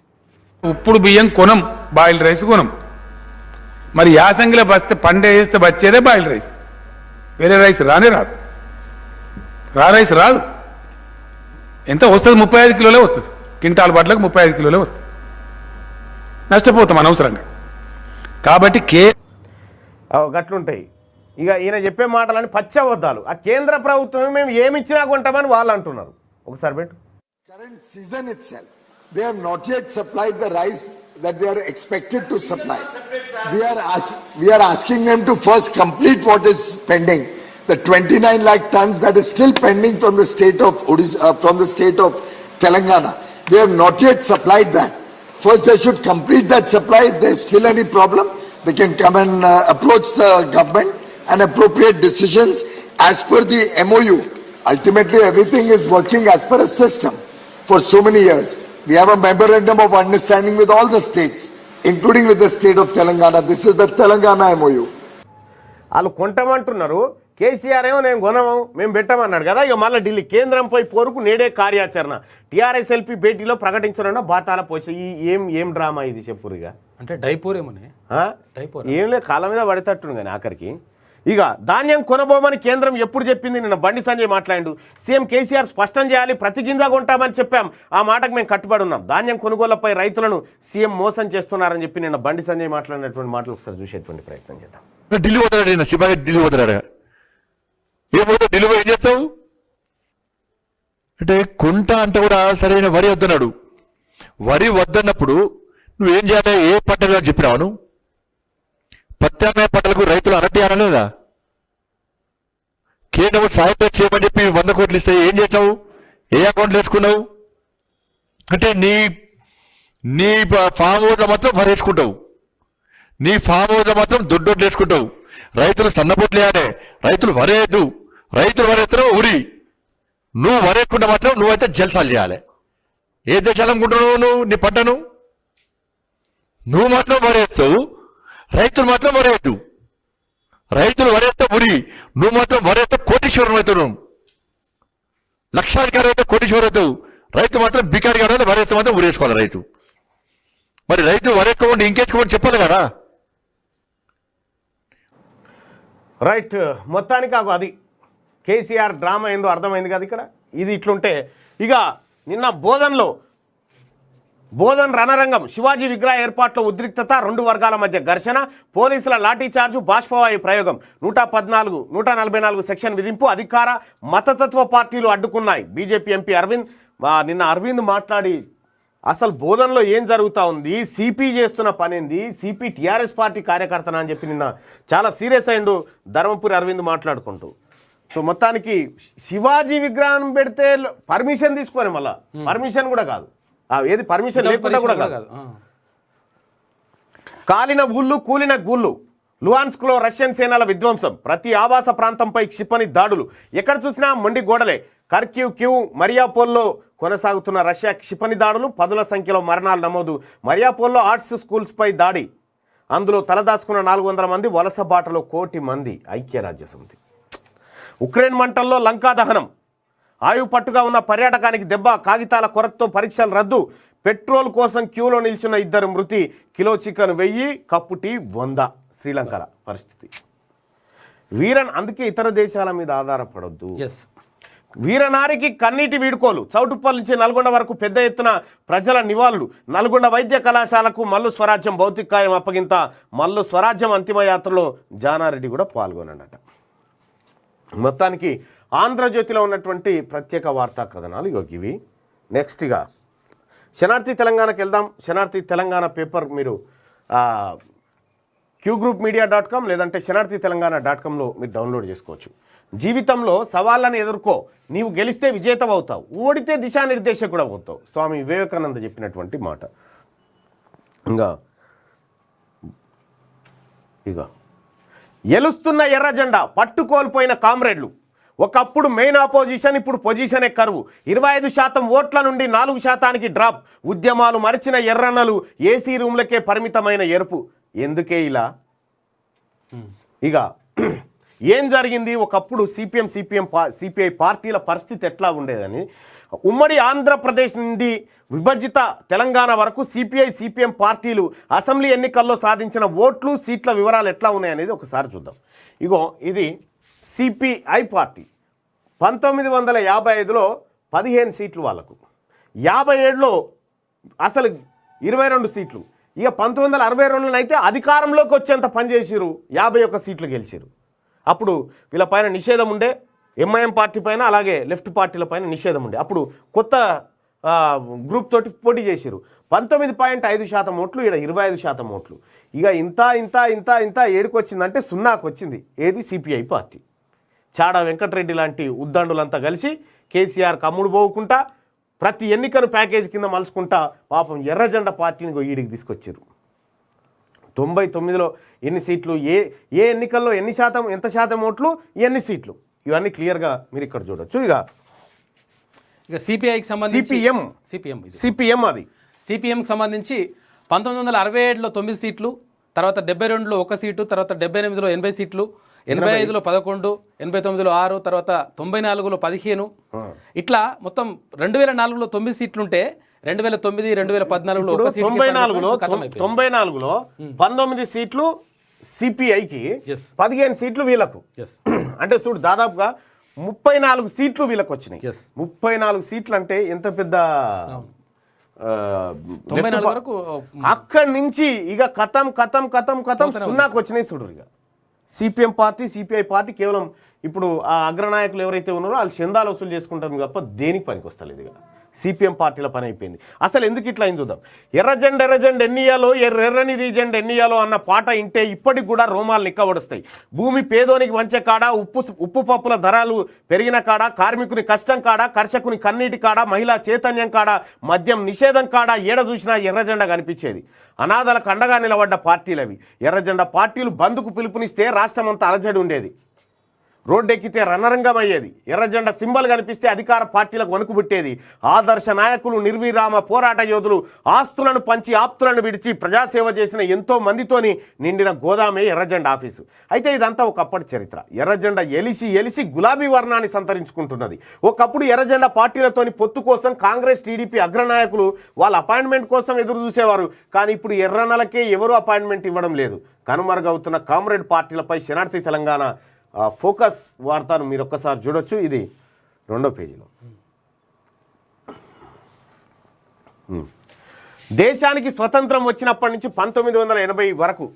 ఉప్పుడు బియ్యం కొనం, బాయిల్ రైస్ కొనం. మరి యాసంగిలో బస్తే పండే వేస్తే వచ్చేదే బాయిల్ రైస్, వేరే రైస్ రానే రాదు. రైస్ రాదు. ఎంత వస్తుంది? 35 కిలోలే వస్తుంది. క్వింటాల్ బట్లకు 35 కిలోలే వస్తుంది. నష్టపోతాం అనవసరంగా. కాబట్టి గట్లుంటాయి. ఇక ఈయన చెప్పే మాటలని పచ్చవద్దాలు. ఆ కేంద్ర ప్రభుత్వం మేము ఏమిచ్చినా కొంటామని వాళ్ళు అంటున్నారు. ఒకసారి పెట్టు. Current season itself, they have not yet supplied the rice that they are expected to supply. We are asking them to first complete what is pending. The 29 lakh tons that is still pending from the state of from the state of Telangana. They have not yet supplied that. First they should complete that supply. If there is still any problem, they can come and approach the government and appropriate decisions as per the MOU. Ultimately everything is working as per a system for so many years. We have a memorandum of understanding with all the states, including with the state of Telangana. This is the Telangana MOU. వాళ్ళు కొంటామంటున్నారు. కేసీఆర్ ఏమో నేను కొనము మేము పెట్టమన్నాడు కదా. ఇక మళ్ళీ ఢిల్లీ కేంద్రంపై పోరుకు నేడే కార్యాచరణ. టీఆర్ఎస్ ఎల్పీ భేటీలో ప్రకటించనున్న బాతాల పోసి. ఏం డ్రామా ఇది చెప్పురుగా? అంటే డైపోర్ ఏమని ఏం లేదు, కాళ్ళ మీద పడేటట్టు కానీ ఆఖరికి. ఇక ధాన్యం కొనబోమని కేంద్రం ఎప్పుడు చెప్పింది? నిన్న బండి సంజయ్ మాట్లాడిండు. సీఎం కేసీఆర్ స్పష్టం చేయాలి, ప్రతి గింజ కొంటామని చెప్పాం, ఆ మాటకు మేము కట్టుబడి ఉన్నాం. ధాన్యం కొనుగోళ్లపై రైతులను సీఎం మోసం చేస్తున్నారని చెప్పి నిన్న బండి సంజయ్ మాట్లాడినటువంటి మాటలు ఒకసారి చూసేటువంటి ప్రయత్నం చేద్దాం. ఢిల్లీ పోతాడు, సిబ్బంది ఢిల్లీ పోతాడు. ఏమవుతా ఢిల్లీలో ఏం చేస్తావు అంటే కొంటా అంటే కూడా సరైన వరి వద్దన్నాడు. వరి వద్దన్నప్పుడు నువ్వేం చేయాలి? ఏ పంటలు అని చెప్పినావు? నువ్వు ప్రత్యామ్నాయ పంటలకు రైతులు అరటి అనలేదా? కేంద్రం సాయం చేయమని చెప్పి 100 కోట్లు ఇస్తే ఏం చేసావు? ఏ అకౌంట్లు వేసుకున్నావు? అంటే నీ ఫామ్ హౌస్లో మాత్రం భరేసుకుంటావు, నీ ఫామ్ హౌస్లో మాత్రం దొడ్డొడ్లు వేసుకుంటావు. రైతులు సన్నబొట్లు వేయాలి, రైతులు వరేయద్దు, రైతులు వరేస్తారో ఉరి, నువ్వు వరేయకుండా మాత్రం నువ్వైతే జల్సాలు చేయాలి. ఏ దేశాలు అమ్ముకుంటున్నావు నువ్వు నీ పంటను? నువ్వు మాత్రం వరేస్తావు, రైతులు మాత్రం వరేయద్దు. రైతులు వరేస్తే ఉరి, నువ్వు మాత్రం వరేస్తే కోటీశ్వరం అవుతావు, లక్షాధికారి అయితే కోటీశ్వరం అవుతావు. రైతు మాత్రం బికారి కావాలి, వరేస్తే మాత్రం ఉరేసుకోవాలి రైతు. మరి రైతు వరేసుకోండి ఇంకేసుకోండి చెప్పాలి కదా. రైట్, మొత్తానికి అది కేసీఆర్ డ్రామా ఏందో అర్థమైంది కదా ఇక్కడ. ఇది ఇట్లుంటే ఇక నిన్న బోధన్ రణరంగం, శివాజీ విగ్రహ ఏర్పాట్లో ఉద్రిక్తత, 2 వర్గాల మధ్య ఘర్షణ, పోలీసుల లాఠీచార్జు, బాష్పవాయు ప్రయోగం, 144 సెక్షన్ విధింపు, అధికార మతతత్వ పార్టీలు అడ్డుకున్నాయి. బీజేపీ ఎంపీ నిన్న అరవింద్ మాట్లాడి అసలు బోధనలో ఏం జరుగుతూ ఉంది, సిపి చేస్తున్న పని ఏంది, సిపి టీఆర్ఎస్ పార్టీ కార్యకర్తనా అని చెప్పి నిన్న చాలా సీరియస్ అయిండు ధర్మపురి అరవింద్ మాట్లాడుకుంటూ. సో మొత్తానికి శివాజీ విగ్రహం పెడితే పర్మిషన్ తీసుకొని మళ్ళా పర్మిషన్ కూడా కాదు, ఏది పర్మిషన్ లేకుండా కూడా కాదు. కాలిన ఊళ్ళు కూలిన గూళ్ళు, లుహాన్స్క్లో రష్యన్ సేనల విధ్వంసం, ప్రతి ఆవాస ప్రాంతంపై క్షిపణి దాడులు, ఎక్కడ చూసినా మొండి గోడలే. కర్క్యూ మరియాపోల్లో కొనసాగుతున్న రష్యా క్షిపణి దాడులు, 10ల సంఖ్యలో మరణాలు నమోదు. మరియాపోల్లో ఆర్ట్స్ స్కూల్స్పై దాడి, అందులో తలదాచుకున్న 400 మంది, వలస బాటలో 1 కోటి మంది. ఐక్యరాజ్యసమితి. ఉక్రెయిన్ మంటల్లో లంకా దహనం, ఆయువు పట్టుగా ఉన్న పర్యాటకానికి దెబ్బ, కాగితాల కొరతతో పరీక్షలు రద్దు, పెట్రోల్ కోసం క్యూలో నిల్చున్న 2 మృతి, కిలో చికెన్ 1000, కప్పు టీ 100. శ్రీలంకల పరిస్థితి. అందుకే ఇతర దేశాల మీద ఆధారపడొద్దు. వీరనారికి కన్నీటి వీడుకోలు, చౌటుప్పల్ నుంచి నల్గొండ వరకు పెద్ద ఎత్తున ప్రజల నివాళులు. నల్గొండ వైద్య కళాశాలకు మల్లు స్వరాజ్యం భౌతికాయం అప్పగింత, మల్లు స్వరాజ్యం అంతిమయాత్రలో జానారెడ్డి కూడా పాల్గొన్నాడట. మొత్తానికి ఆంధ్రజ్యోతిలో ఉన్నటువంటి ప్రత్యేక వార్తా కథనాలు ఇవి. నెక్స్ట్గా శనార్థి తెలంగాణకి వెళ్దాం. శనార్థి తెలంగాణ పేపర్ మీరు qgroupmedia.com లేదంటే శనార్థి తెలంగాణ.comలో మీరు డౌన్లోడ్ చేసుకోవచ్చు. జీవితంలో సవాళ్ళని ఎదుర్కో, నీవు గెలిస్తే విజేత అవుతావు, ఓడితే దిశానిర్దేశకుడు అవుతావు. స్వామి వివేకానంద చెప్పినటువంటి మాట. ఇక ఎలుస్తున్న ఎర్ర జెండా, పట్టుకోల్పోయిన కామ్రేడ్లు. ఒకప్పుడు మెయిన్ ఆపోజిషన్, ఇప్పుడు పొజిషనే కరువు. 25% ఓట్ల నుండి 4% డ్రాప్. ఉద్యమాలు మరిచిన ఎర్రన్నలు ఏసీ రూమ్లకే పరిమితమైన ఎరుపు. ఎందుకే ఇలా? ఇక ఏం జరిగింది? ఒకప్పుడు సిపిఐ పార్టీల పరిస్థితి ఎట్లా ఉండేదని, ఉమ్మడి ఆంధ్రప్రదేశ్ నుండి విభజిత తెలంగాణ వరకు సిపిఎం పార్టీలు అసెంబ్లీ ఎన్నికల్లో సాధించిన ఓట్లు సీట్ల వివరాలు ఎట్లా ఉన్నాయనేది ఒకసారి చూద్దాం. ఇగో ఇది సిపిఐ పార్టీ 1955లో 15 సీట్లు వాళ్ళకు, 57లో అసలు 22 సీట్లు. ఇక 1962లో అయితే అధికారంలోకి వచ్చేంత పనిచేసిరు, 51 సీట్లు గెలిచిరు. అప్పుడు వీళ్ళపైన నిషేధం ఉండే, ఎంఐఎం పార్టీ పైన అలాగే లెఫ్ట్ పార్టీల పైన నిషేధం ఉండే. అప్పుడు కొత్త గ్రూప్ తోటి పోటీ చేసిరు. 19.5% ఓట్లు, ఇక్కడ 25% ఓట్లు. ఇక ఇంత ఏడుకు వచ్చిందంటే 0కు వచ్చింది. ఏది? CPI party. చాడా వెంకటరెడ్డి లాంటి ఉద్దండులంతా కలిసి కేసీఆర్ కమ్ముడు పోవుకుంటా ప్రతి ఎన్నికను ప్యాకేజ్ కింద మలుచుకుంటా పాపం ఎర్రజెండా పార్టీని ఈడికి తీసుకొచ్చారు. 99లో ఎన్ని సీట్లు, ఏ ఎన్నికల్లో ఎంత శాతం ఓట్లు, ఎన్ని సీట్లు, ఇవన్నీ క్లియర్గా మీరు ఇక్కడ చూడొచ్చు. ఇక సిపిఐకి సంబంధించి సిపిఎంకి సంబంధించి 1967లో 9 సీట్లు, తర్వాత 72లో 1 సీటు, తర్వాత 78లో 80 సీట్లు, 85లో 11, 89లో 6, తర్వాత 94లో 15. ఇట్లా మొత్తం 2004లో 9 సీట్లుంటే 2009, 2014లో 94లో 19 సీట్లు సిపిఐకి, 15 సీట్లు వీళ్ళకు. అంటే చూడు, దాదాపుగా 34 సీట్లు వీళ్ళకి వచ్చినాయి. 34 సీట్లు అంటే ఎంత పెద్ద. అక్కడి నుంచి ఇక కథం 0కు వచ్చినాయి చూడు. ఇక సిపిఐ పార్టీ కేవలం ఇప్పుడు ఆ అగ్రనాయకులు ఎవరైతే ఉన్నారో వాళ్ళు చందాలు వసూలు చేసుకుంటారు తప్ప దేనికి పనికి వస్తలేదు. ఇక సిపిఎం పార్టీల పని అయిపోయింది. అసలు ఎందుకు ఇట్లా అయింది చూద్దాం. ఎర్రజెండ ఎన్నియాలో ఎర్రెర్రనిది జెండ ఎన్నియాలో అన్న పాట ఇంటే ఇప్పటికి కూడా రోమాలు నిక్కబడుస్తాయి. భూమి పేదోనికి వంచే కాడ, ఉప్పు పప్పుల ధరలు పెరిగిన కాడ, కార్మికుని కష్టం కాడ, కర్షకుని కన్నీటి కాడ, మహిళా చైతన్యం కాడ, మద్యం నిషేధం కాడ ఏడ చూసినా ఎర్రజెండ కనిపించేది. అనాథలకు అండగా నిలబడ్డ పార్టీలవి. ఎర్రజెండ పార్టీలు బంద్కు పిలుపునిస్తే రాష్ట్రం అంతా అలజడి ఉండేది. రోడ్డెక్కితే రణరంగం అయ్యేది. ఎర్రజెండ సింబల్ కనిపిస్తే అధికార పార్టీలకు వణుకుబుట్టేది. ఆదర్శ నాయకులు, నిర్విరామ పోరాట యోధులు, ఆస్తులను పంచి ఆప్తులను విడిచి ప్రజాసేవ చేసిన ఎంతో మందితోని నిండిన గోదామే ఎర్రజెండ ఆఫీసు. అయితే ఇదంతా ఒకప్పటి చరిత్ర. ఎర్రజెండ ఎలిసి గులాబీ వర్ణాన్ని సంతరించుకుంటున్నది. ఒకప్పుడు ఎర్రజెండ పార్టీలతోని పొత్తు కోసం కాంగ్రెస్, టీడీపీ అగ్రనాయకులు వాళ్ళ అపాయింట్మెంట్ కోసం ఎదురు చూసేవారు. కానీ ఇప్పుడు ఎర్రనలకే ఎవరు అపాయింట్మెంట్ ఇవ్వడం లేదు. కనుమరుగవుతున్న కామ్రేడ్ పార్టీలపై శనార్థి తెలంగాణ ఫోకస్ వార్తను మీరు ఒక్కసారి చూడొచ్చు. ఇది 2వ పేజీలో. దేశానికి స్వతంత్రం వచ్చినప్పటి నుంచి 1980 వరకు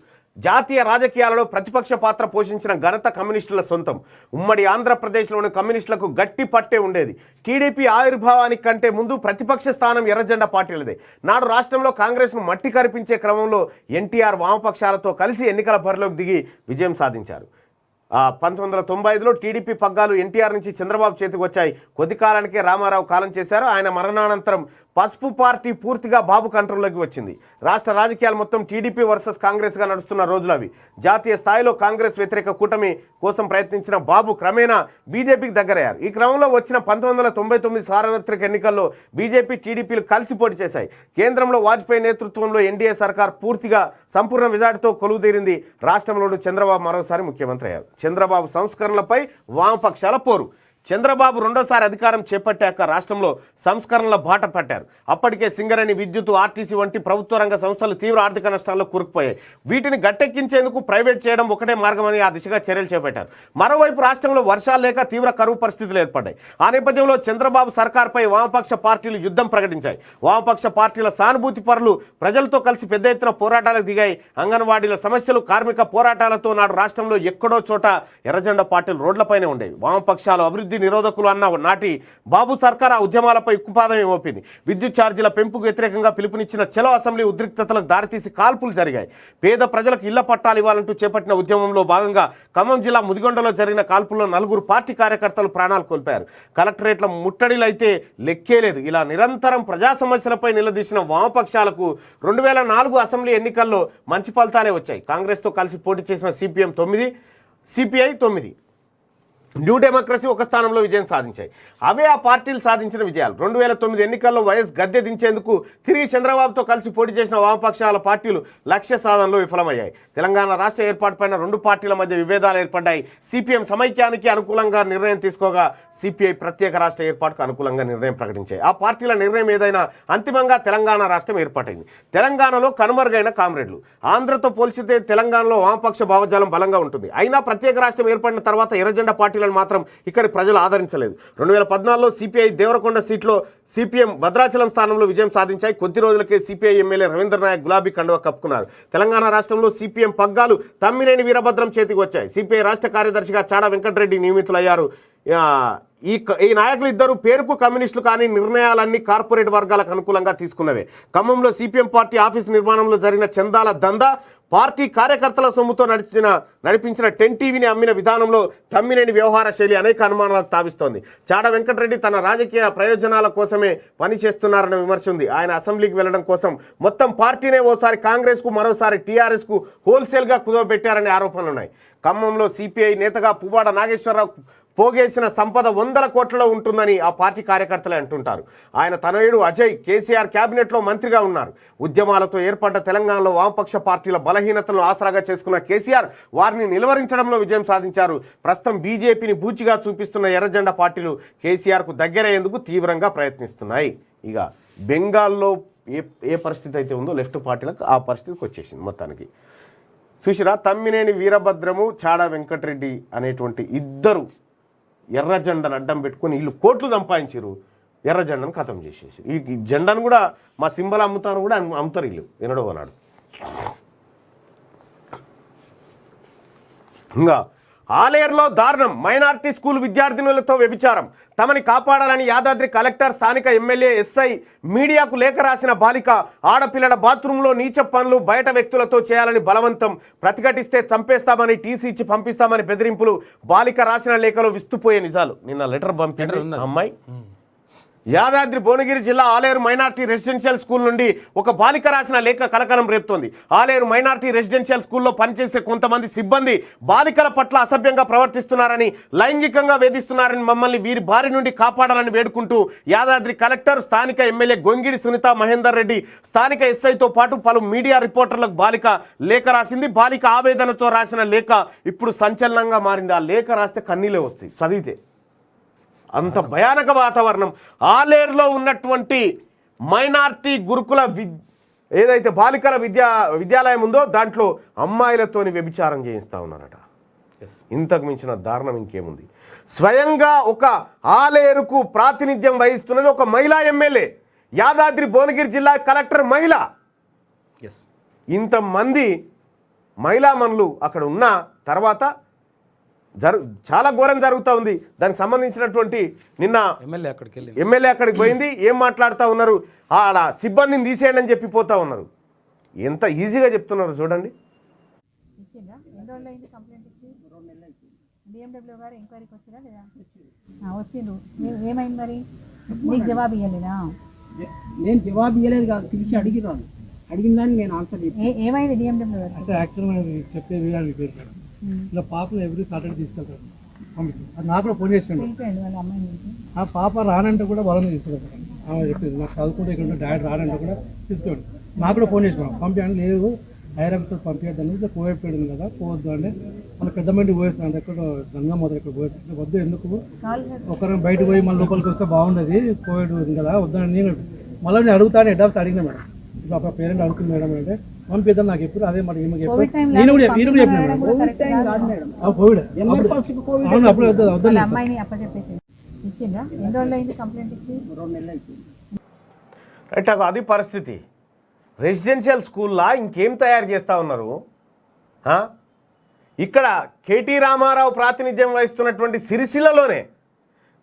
జాతీయ రాజకీయాలలో ప్రతిపక్ష పాత్ర పోషించిన ఘనత కమ్యూనిస్టుల సొంతం. ఉమ్మడి ఆంధ్రప్రదేశ్లోని కమ్యూనిస్టులకు గట్టి పట్టే ఉండేది. టీడీపీ ఆవిర్భావానికి కంటే ముందు ప్రతిపక్ష స్థానం ఎర్రజెండ పార్టీలదే. నాడు రాష్ట్రంలో కాంగ్రెస్ను మట్టి కరిపించే క్రమంలో ఎన్టీఆర్ వామపక్షాలతో కలిసి ఎన్నికల బరిలోకి దిగి విజయం సాధించారు. 1995లో టీడీపీ పగ్గాలు ఎన్టీఆర్ నుంచి చంద్రబాబు చేతికి వచ్చాయి. కొద్ది కాలానికే రామారావు కాలం చేశారు. ఆయన మరణానంతరం పసుపు పార్టీ పూర్తిగా బాబు కంట్రోల్లోకి వచ్చింది. రాష్ట్ర రాజకీయాలు మొత్తం టీడీపీ వర్సెస్ కాంగ్రెస్గా నడుస్తున్న రోజులు అవి. జాతీయ స్థాయిలో కాంగ్రెస్ వ్యతిరేక కూటమి కోసం ప్రయత్నించిన బాబు క్రమేణా బీజేపీకి దగ్గరయ్యారు. ఈ క్రమంలో వచ్చిన 1999 సార్వత్రిక ఎన్నికల్లో బీజేపీ, టీడీపీలు కలిసి పోటీ చేశాయి. కేంద్రంలో వాజ్పేయి నేతృత్వంలో ఎన్డీఏ సర్కార్ పూర్తిగా సంపూర్ణ మెజార్టీతో కొలువుదీరింది. రాష్ట్రంలోనూ చంద్రబాబు మరోసారి ముఖ్యమంత్రి అయ్యారు. చంద్రబాబు సంస్కరణలపై వామపక్షాల పోరు. చంద్రబాబు రెండోసారి అధికారం చేపట్టాక రాష్ట్రంలో సంస్కరణల బాట పట్టారు. అప్పటికే సింగరేణి, విద్యుత్, ఆర్టీసీ వంటి ప్రభుత్వ రంగ సంస్థలు తీవ్ర ఆర్థిక నష్టాల్లో కూరుకుపోయాయి. వీటిని గట్టెక్కించేందుకు ప్రైవేట్ చేయడం ఒకటే మార్గమని ఆ దిశగా చర్యలు చేపట్టారు. మరోవైపు రాష్ట్రంలో వర్షాలు లేక తీవ్ర కరువు పరిస్థితులు ఏర్పడ్డాయి. ఆ నేపథ్యంలో చంద్రబాబు సర్కార్పై వామపక్ష పార్టీలు యుద్ధం ప్రకటించాయి. వామపక్ష పార్టీల సానుభూతి పరులు ప్రజలతో కలిసి పెద్ద ఎత్తున పోరాటాలకు దిగాయి. అంగన్వాడీల సమస్యలు, కార్మిక పోరాటాలతో నాడు రాష్ట్రంలో ఎక్కడో చోట ఎర్రజెండా పార్టీలు రోడ్లపైనే ఉండేవి. వామపక్షాలు అభివృద్ధి నిరోధకులు అన్న నాటి బాబు సర్కార్ ఆ ఉద్యమాలపై ఉక్కుపాదం మోపింది. విద్యుత్ ఛార్జీల పెంపుకు వ్యతిరేకంగా పిలుపునిచ్చిన చలో అసెంబ్లీ ఉద్రిక్తతలకు దారితీసి కాల్పులు జరిగాయి. పేద ప్రజలకు ఇళ్ల పట్టాలు ఇవ్వాలంటూ చేపట్టిన ఉద్యమంలో భాగంగా ఖమ్మం జిల్లా ముదిగొండలో జరిగిన కాల్పుల్లో 4 పార్టీ కార్యకర్తలు ప్రాణాలు కోల్పోయారు. కలెక్టరేట్ల ముట్టడిలు అయితే లెక్కేలేదు. ఇలా నిరంతరం ప్రజా సమస్యలపై నిలదీసిన వామపక్షాలకు 2004 అసెంబ్లీ ఎన్నికల్లో మంచి ఫలితాలే వచ్చాయి. కాంగ్రెస్తో కలిసి పోటీ చేసిన సిపిఎం 9, సిపిఐ 9, న్యూ డెమోక్రసీ ఒక స్థానంలో విజయం సాధించాయి. అవే ఆ పార్టీలు సాధించిన విజయాలు. 2009 ఎన్నికల్లో వైఎస్ గద్దె దించేందుకు తిరిగి చంద్రబాబుతో కలిసి పోటీ చేసిన వామపక్షాల పార్టీలు లక్ష్య సాధనలో విఫలమయ్యాయి. తెలంగాణ రాష్ట్ర ఏర్పాటుపైన 2 పార్టీల మధ్య విభేదాలు ఏర్పడ్డాయి. సిపిఎం సమైక్యానికి అనుకూలంగా నిర్ణయం తీసుకోగా సిపిఐ ప్రత్యేక రాష్ట్ర ఏర్పాటుకు అనుకూలంగా నిర్ణయం ప్రకటించాయి. ఆ పార్టీల నిర్ణయం ఏదైనా అంతిమంగా తెలంగాణ రాష్ట్రం ఏర్పాటైంది. తెలంగాణలో కనుమరుగైన కామ్రేడ్లు. ఆంధ్రతో పోల్చితే తెలంగాణలో వామపక్ష భావజాలం బలంగా ఉంటుంది. అయినా ప్రత్యేక రాష్ట్రం ఏర్పడిన తర్వాత ఎర్రజెండా పార్టీలను మాత్రం ఇక్కడి ప్రజలు ఆదరించలేదు. 2014లో సిపిఐ దేవరకొండ సీట్లో సిపిఎం భద్రాచలం స్థానంలో విజయం సాధించాయి. కొద్ది రోజులకే సిపిఐ ఎమ్మెల్యే రవీంద్ర నాయక్ గులాబీ కండువా కప్పుకున్నారు. తెలంగాణ రాష్ట్రంలో సిపిఎం పగ్గాలు తమ్మినేని వీరభద్రం చేతికి వచ్చాయి. సిపిఐ రాష్ట్ర కార్యదర్శిగా చాడా వెంకటరెడ్డి నియమితులయ్యారు. ఈ నాయకులు ఇద్దరు పేరుకు కమ్యూనిస్టులు, కానీ నిర్ణయాలన్నీ కార్పొరేట్ వర్గాలకు అనుకూలంగా తీసుకున్నవే. ఖమ్మంలో సిపిఎం పార్టీ ఆఫీసు నిర్మాణంలో జరిగిన చందాల దందా, పార్టీ కార్యకర్తల సొమ్ముతో నడిపించిన 10 టీవీని అమ్మిన విధానంలో తమ్మినేని వ్యవహార శైలి అనేక అనుమానాలకు తావిస్తోంది. చాడా వెంకటరెడ్డి తన రాజకీయ ప్రయోజనాల కోసమే పనిచేస్తున్నారన్న విమర్శ ఉంది. ఆయన అసెంబ్లీకి వెళ్లడం కోసం మొత్తం పార్టీనే ఓసారి కాంగ్రెస్కు, మరోసారి టీఆర్ఎస్కు హోల్సేల్గా కుదవబెట్టారనే ఆరోపణలున్నాయి. ఖమ్మంలో సిపిఐ నేతగా పువ్వాడ నాగేశ్వరరావు పోగేసిన సంపద 100 కోట్లలో ఉంటుందని ఆ పార్టీ కార్యకర్తలే అంటుంటారు. ఆయన తనయుడు అజయ్ కేసీఆర్ క్యాబినెట్లో మంత్రిగా ఉన్నారు. ఉద్యమాలతో ఏర్పడ్డ తెలంగాణలో వామపక్ష పార్టీల బలహీనతలను ఆసరాగా చేసుకున్న కేసీఆర్ వారిని నిలువరించడంలో విజయం సాధించారు. ప్రస్తుతం బీజేపీని బూచిగా చూపిస్తున్న ఎర్రజెండా పార్టీలు కేసీఆర్కు దగ్గరయ్యేందుకు తీవ్రంగా ప్రయత్నిస్తున్నాయి. ఇక బెంగాల్లో ఏ పరిస్థితి అయితే ఉందో లెఫ్ట్ పార్టీలకు ఆ పరిస్థితికి వచ్చేసింది. మొత్తానికి చూసిరా, తమ్మినేని వీరభద్రము, చాడా వెంకటరెడ్డి అనేటువంటి ఇద్దరు ఎర్రజెండను అడ్డం పెట్టుకొని వీళ్ళు కోట్లు సంపాదించారు. ఎర్రజెండను ఖతం చేసేసి ఈ జెండాను కూడా మా సింబల్ అమ్ముతాను కూడా అమ్ముతారు వీళ్ళు ఎన్నడో అన్నాడు. ఇంకా ఆలేరులో దారుణం, మైనార్టీ స్కూల్ విద్యార్థినులతో వ్యభిచారం. తమని కాపాడాలని యాదాద్రి కలెక్టర్, స్థానిక ఎమ్మెల్యే, ఎస్ఐ మీడియాకు లేఖ రాసిన బాలిక. ఆడపిల్లల బాత్రూంలో నీచ పనులు బయట వ్యక్తులతో చేయాలని బలవంతం. ప్రతిఘటిస్తే చంపేస్తామని, టీసీ ఇచ్చి పంపిస్తామని బెదిరింపులు. బాలిక రాసిన లేఖలో విస్తుపోయే నిజాలు. నిన్న లెటర్ పంపారు అమ్మాయి. యాదాద్రి భువనగిరి జిల్లా ఆలేరు మైనార్టీ రెసిడెన్షియల్ స్కూల్ నుండి ఒక బాలిక రాసిన లేఖ కలకలం రేపుతోంది. ఆలేరు మైనార్టీ రెసిడెన్షియల్ స్కూల్లో పనిచేసే కొంతమంది సిబ్బంది బాలికల పట్ల అసభ్యంగా ప్రవర్తిస్తున్నారని, లైంగికంగా వేధిస్తున్నారని, మమ్మల్ని వీరి బారి నుండి కాపాడాలని వేడుకుంటూ యాదాద్రి కలెక్టర్, స్థానిక ఎమ్మెల్యే గొంగిడి సునీత మహేందర్ రెడ్డి, స్థానిక ఎస్ఐతో పాటు పలు మీడియా రిపోర్టర్లకు బాలిక లేఖ రాసింది. బాలిక ఆవేదనతో రాసిన లేఖ ఇప్పుడు సంచలనంగా మారింది. ఆ లేఖ రాస్తే కన్నీలే వస్తాయి చదివితే, అంత భయానక వాతావరణం. ఆలేరులో ఉన్నటువంటి మైనార్టీ గురుకుల ఏదైతే బాలికల విద్యాలయం ఉందో దాంట్లో అమ్మాయిలతోని వ్యభిచారం చేయిస్తూ ఉన్నారట. ఇంతకు మించిన దారుణం ఇంకేముంది? స్వయంగా ఒక ఆలేరుకు ప్రాతినిధ్యం వహిస్తున్నది ఒక మహిళా ఎమ్మెల్యే, యాదాద్రి భువనగిరి జిల్లా కలెక్టర్ మహిళ. ఇంతమంది మహిళామణులు అక్కడ ఉన్న తర్వాత చాలా ఘోరం జరుగుతూ ఉంది. దానికి సంబంధించినటువంటి నిన్న ఎమ్మెల్యే అక్కడికి పోయింది. ఏం మాట్లాడుతూ ఉన్నారు? ఆడ సిబ్బందిని తీసేయండి అని చెప్పిపోతూ ఉన్నారు. ఎంత ఈజీగా చెప్తున్నారు చూడండి. ఏమైంది మరి? నీకు జవాబు ఇవ్వలేదా? నేను జవాబు ఇవ్వలేదు కాదు, పిలిచి అడిగిరాను. అడిగిన దాన్ని నేను ఆన్సర్ ఏమైంది? డిఎండబ్ల్యూ చెప్పేది ఇలా పాపను ఎవ్రీ సాటర్డే తీసుకెళ్తాడు, పంపిస్తాను. అది నాకు కూడా ఫోన్ చేసాడు. ఆ పాప రానంటే కూడా బలంగా తీసుకెళ్తాడు. ఆమె చెప్పింది నాకు చదువుకుంటే ఇక్కడ డాడీ రానంటే కూడా తీసుకెళ్ళాడు. నాకు కూడా ఫోన్ చేసాను, పంపించండి. లేదు హైదరాబాద్తో పంపించద్దని, ఇట్లా కోవిడ్ పెడింది కదా, పోవద్దు అంటే మళ్ళీ పెద్ద మంది పోయేస్తాను అంటే ఎక్కడ గంగమ్మ ఇక్కడ పోయేస్తాను. వద్దు, ఎందుకు ఒకరిని బయటకు పోయి మళ్ళీ లోపలికి వస్తే బాగుండదు, కోవిడ్ ఉంది కదా వద్దని నేను మళ్ళీ నేను అడుగుతాను. హెడ్ ఆఫ్ అడిగినా మేడం, ఇప్పుడు పేరెంట్ అడుగుతుంది మేడం అంటే పంపిద్దాం నాకు ఎప్పుడు అదే మాట నేను కూడా చెప్పిన అది పరిస్థితి. రెసిడెన్షియల్ స్కూల్లా ఇంకేం తయారు చేస్తూ ఉన్నారు? ఇక్కడ కేటీ రామారావు ప్రాతినిధ్యం వహిస్తున్నటువంటి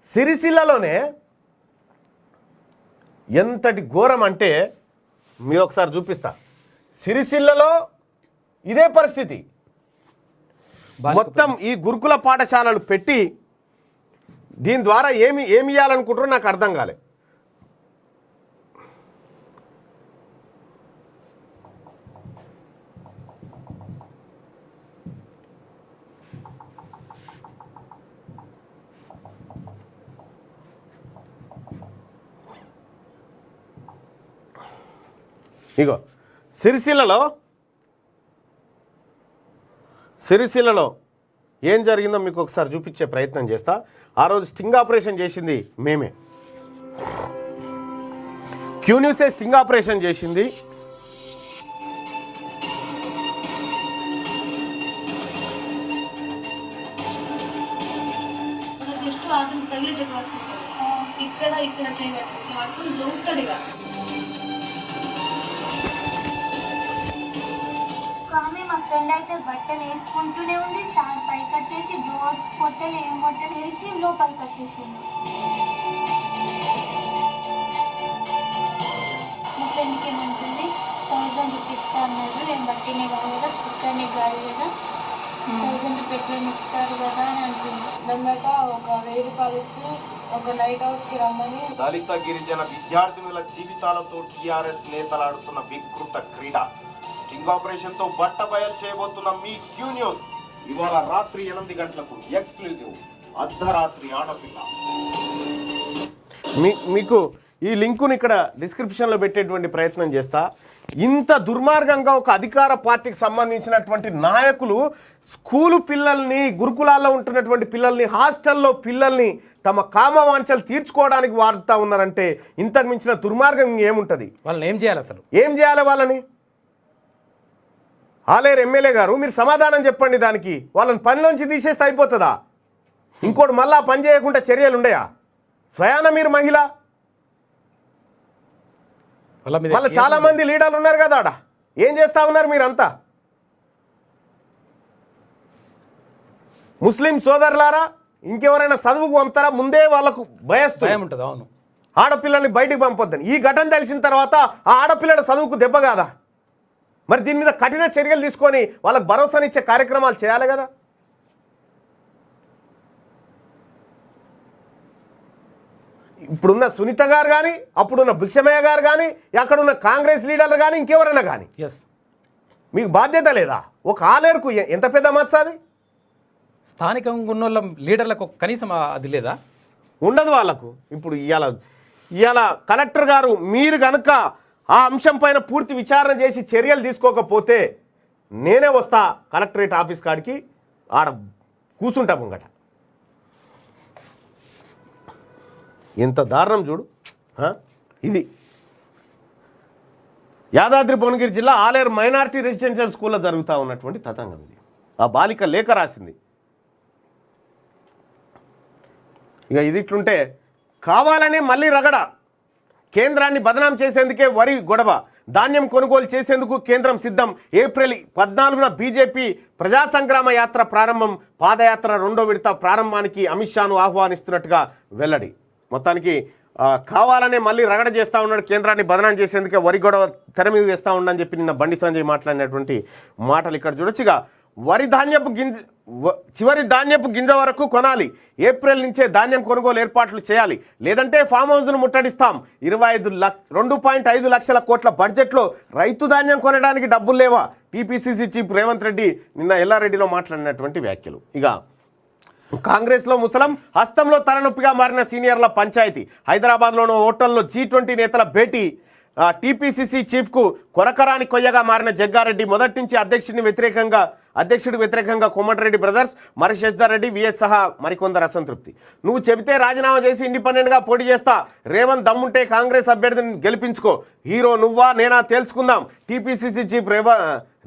సిరిసిల్లలోనే ఎంతటి ఘోరం అంటే మీరు ఒకసారి చూపిస్తా. సిరిసిల్లలో ఇదే పరిస్థితి. మొత్తం ఈ గురుకుల పాఠశాలలు పెట్టి దీని ద్వారా ఏమి ఇవ్వాలనుకుంటారో నాకు అర్థం కాలే. ఇగో సిరిసిల్లలో ఏం జరిగిందో మీకు ఒకసారి చూపించే ప్రయత్నం చేస్తా. ఆ రోజు స్టింగ్ ఆపరేషన్ చేసింది మేమే. క్యూన్యూసే స్టింగ్ ఆపరేషన్ చేసింది. మా ఫ్రెండ్ అయితే బట్టలు వేసుకుంటూనే ఉంది, సార్ పైకి వచ్చేసి డోర్ పొట్టలు వేసి లోపలికి వచ్చేసింది. మా ఫ్రెండ్కి ఏమంటుంది 1000 రూపీస్ ఇస్తా అన్నారు. ఏం బట్టినే కాదు కదా, కుక్కనే కాదు కదా, 1000 రూపాయలు ఇస్తారు కదా అని అంటుంది. నమ్మక ఒక 1000 రూపాయలు ఇచ్చి ఒక నైట్ అవుట్కి రమ్మని. దళిత గిరిజన విద్యార్థినుల జీవితాలతో టీఆర్ఎస్ నేతలాడుతున్న వికృత క్రీడ. స్టింగ్ ఆపరేషన్ తో బట్ట బయలు చేయబోతున్న మీ క్యూ న్యూస్ ఇవాళ రాత్రి 8 గంటలకు ఎక్స్క్లూజివ్ అర్ధరాత్రి ఆడపిల్ల. మీకు ఈ లింకుని ఇక్కడ డిస్క్రిప్షన్లో పెట్టేటువంటి ప్రయత్నం చేస్తా. ఇంత దుర్మార్గంగా ఒక అధికార పార్టీకి సంబంధించినటువంటి నాయకులు స్కూలు పిల్లల్ని, గురుకులాల్లో ఉంటున్నటువంటి పిల్లల్ని, హాస్టల్లో పిల్లల్ని తమ కామవాంఛలు తీర్చుకోవడానికి వాడుతూ ఉన్నారంటే ఇంతకు మించిన దుర్మార్గం ఏముంటుంది? వాళ్ళని ఏం చేయాలి? అసలు ఏం చేయాలి వాళ్ళని? ఆలేరు ఎమ్మెల్యే గారు మీరు సమాధానం చెప్పండి. దానికి వాళ్ళని పనిలోంచి తీసేస్తే అయిపోతుందా? ఇంకోటి మళ్ళా పని చేయకుండా చర్యలు ఉండయా? స్వయాన మీరు మహిళ, మళ్ళీ చాలా మంది లీడర్లు ఉన్నారు కదా ఆడ. ఏం చేస్తా ఉన్నారు మీరంతా? ముస్లిం సోదరులారా ఇంకెవరైనా చదువుకు పంపుతారా? ముందే వాళ్ళకు భయం ఉంటుంది. అవును, ఆడపిల్లల్ని బయటికి పంపొద్దని. ఈ ఘటన తెలిసిన తర్వాత ఆ ఆడపిల్లల చదువుకు దెబ్బ కాదా? మరి దీని మీద కఠిన చర్యలు తీసుకొని వాళ్ళకు భరోసానిచ్చే కార్యక్రమాలు చేయాలి కదా. ఇప్పుడున్న సునీత గారు కానీ, అప్పుడున్న భిక్షమయ్య గారు కానీ, అక్కడున్న కాంగ్రెస్ లీడర్లు కానీ, ఇంకెవరైనా కానీ మీకు బాధ్యత లేదా? ఒక ఆలేరుకు ఎంత పెద్ద మచ్చ అది? స్థానికంగా ఉన్న వాళ్ళ లీడర్లకు కనీసం అది లేదా? ఉండదు వాళ్ళకు. ఇప్పుడు ఇవాళ కలెక్టర్ గారు మీరు కనుక ఆ అంశం పైన పూర్తి విచారణ చేసి చర్యలు తీసుకోకపోతే నేనే వస్తా కలెక్టరేట్ ఆఫీస్ కాడికి, ఆడ కూర్చుంటా ముంగట. ఎంత దారుణం చూడు. ఇది యాదాద్రి భువనగిరి జిల్లా ఆలేరు మైనారిటీ రెసిడెన్షియల్ స్కూల్లో జరుగుతూ ఉన్నటువంటి తతంగం ఇది. ఆ బాలిక లేఖ రాసింది. ఇక ఇది ఇట్లుంటే కావాలనే మళ్ళీ రగడ. కేంద్రాన్ని బదనాం చేసేందుకే వరి గొడవ. ధాన్యం కొనుగోలు చేసేందుకు కేంద్రం సిద్ధం. ఏప్రిల్ 14న బీజేపీ ప్రజా సంగ్రామ యాత్ర ప్రారంభం. పాదయాత్ర 2వ విడత ప్రారంభానికి అమిత్ షాను ఆహ్వానిస్తున్నట్టుగా వెల్లడి. మొత్తానికి కావాలనే మళ్ళీ రగడ చేస్తూ ఉన్నాడు. కేంద్రాన్ని బదనాం చేసేందుకే వరి గొడవ తెర మీద వేస్తూ ఉండని చెప్పి నిన్న బండి సంజయ్ మాట్లాడినటువంటి మాటలు ఇక్కడ చూడొచ్చుగా. చివరి ధాన్యపు గింజ వరకు కొనాలి. ఏప్రిల్ నుంచే ధాన్యం కొనుగోలు ఏర్పాట్లు చేయాలి, లేదంటే ఫామ్ హౌస్ను ముట్టడిస్తాం. 2.5 లక్షల కోట్ల బడ్జెట్లో రైతు ధాన్యం కొనడానికి డబ్బులు లేవా? టీపీసీసీ చీఫ్ రేవంత్ రెడ్డి నిన్న ఎల్లారెడ్డిలో మాట్లాడినటువంటి వ్యాఖ్యలు. ఇక కాంగ్రెస్లో ముసలం హస్తంలో తలనొప్పిగా మారిన సీనియర్ల పంచాయతీ. హైదరాబాద్లోని హోటల్లో G20 నేతల భేటీ. టీపీసీసీ చీఫ్కు కొరకరాని కొయ్యగా మారిన జగ్గారెడ్డి. మొదటి నుంచి అధ్యక్షుడికి వ్యతిరేకంగా కోమటిరెడ్డి బ్రదర్స్, మరిశేషర్ రెడ్డి, విఎస్ సహా మరికొందరు అసంతృప్తి. నువ్వు చెబితే రాజీనామా చేసి ఇండిపెండెంట్గా పోటీ చేస్తా. రేవంత్ దమ్ముంటే కాంగ్రెస్ అభ్యర్థిని గెలిపించుకో. హీరో నువ్వా నేనా తేల్చుకుందాం. టీపీసీసీ చీఫ్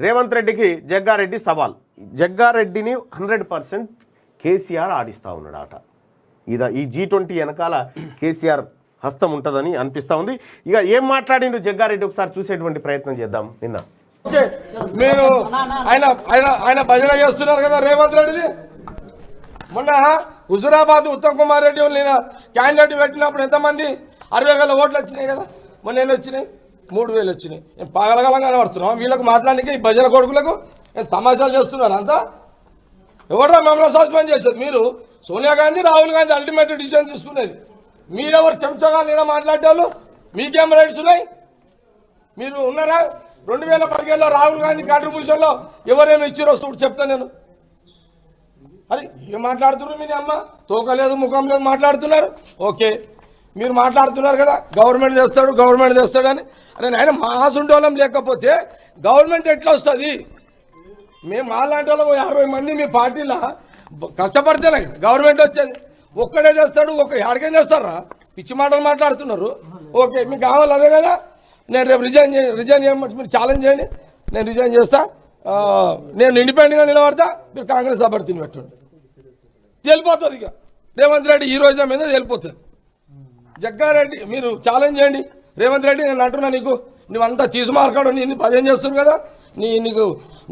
రేవంత్ రెడ్డికి జగ్గారెడ్డి సవాల్. జగ్గారెడ్డిని 100% కేసీఆర్ ఆడిస్తూ ఉన్నాడట. ఈ G20 వెనకాల కేసీఆర్ హస్తం ఉంటుందని అనిపిస్తూ ఉంది. ఇక ఏం మాట్లాడిండు జగ్గారెడ్డి ఒకసారి చూసేటువంటి ప్రయత్నం చేద్దాం. నిన్న మీరు ఆయన భజన చేస్తున్నారు కదా రేవంత్ రెడ్డిది. మొన్న హుజురాబాద్ ఉత్తమ్ కుమార్ రెడ్డి నేను క్యాండిడేట్ పెట్టినప్పుడు ఎంతమంది 60,000 ఓట్లు వచ్చినాయి కదా. మొన్న ఎన్ని వచ్చినాయి? 3,000 వచ్చినాయి. నేను పాగలగలంగా కనబడుతున్నాం. వీళ్ళకి మాట్లాడానికి ఈ భజన కొడుకులకు తమాషాలు చేస్తున్నారు అంతా. ఎవడో మమ్మల్ని సస్పెండ్ చేసేది మీరు? సోనియా గాంధీ, రాహుల్ గాంధీ అల్టిమేట్ డిసిజన్ తీసుకునేది. మీరెవరు చెంచగా నేను మాట్లాడేవాళ్ళు? మీకేం రైట్స్ ఉన్నాయి? మీరు ఉన్నారా? 2015లో రాహుల్ గాంధీ కాంట్రిబ్యూషన్లో ఎవరేమి ఇచ్చారో చూడు చెప్తాను నేను. అరే ఏం మాట్లాడుతున్నారు? మీ అమ్మ తోకలేదు ముఖం లేదు మాట్లాడుతున్నారు. ఓకే మీరు మాట్లాడుతున్నారు కదా గవర్నమెంట్ చేస్తాడు అని. అరే ఆయన మాసుండోళం లేకపోతే గవర్నమెంట్ ఎట్లా వస్తుంది? మేము మాలాంటి వాళ్ళు 50 మంది మీ పార్టీలో కష్టపడితేనే గవర్నమెంట్ వచ్చేది. ఒక్కడే చేస్తాడు, ఎక్కడికేం చేస్తారా? పిచ్చి మాటలు మాట్లాడుతున్నారు. ఓకే మీకు కావాలి అదే కదా. నేను రేపు రిజైన్ చేయమంటే మీరు ఛాలెంజ్ చేయండి, నేను రిజైన్ చేస్తా. నేను ఇండిపెండెంట్గా నిలబడతా, మీరు కాంగ్రెస్ అభ్యర్థిని పెట్టండి. తేలిపోతుంది. ఇక రేవంత్ రెడ్డి ఈ రోజు మీద తేలిపోతుంది. జగ్గారెడ్డి మీరు ఛాలెంజ్ చేయండి. రేవంత్ రెడ్డి నేను అంటున్నా నీకు, నువ్వంతా తీసుమార్కాడు నీ భజన చేస్తున్నావు కదా,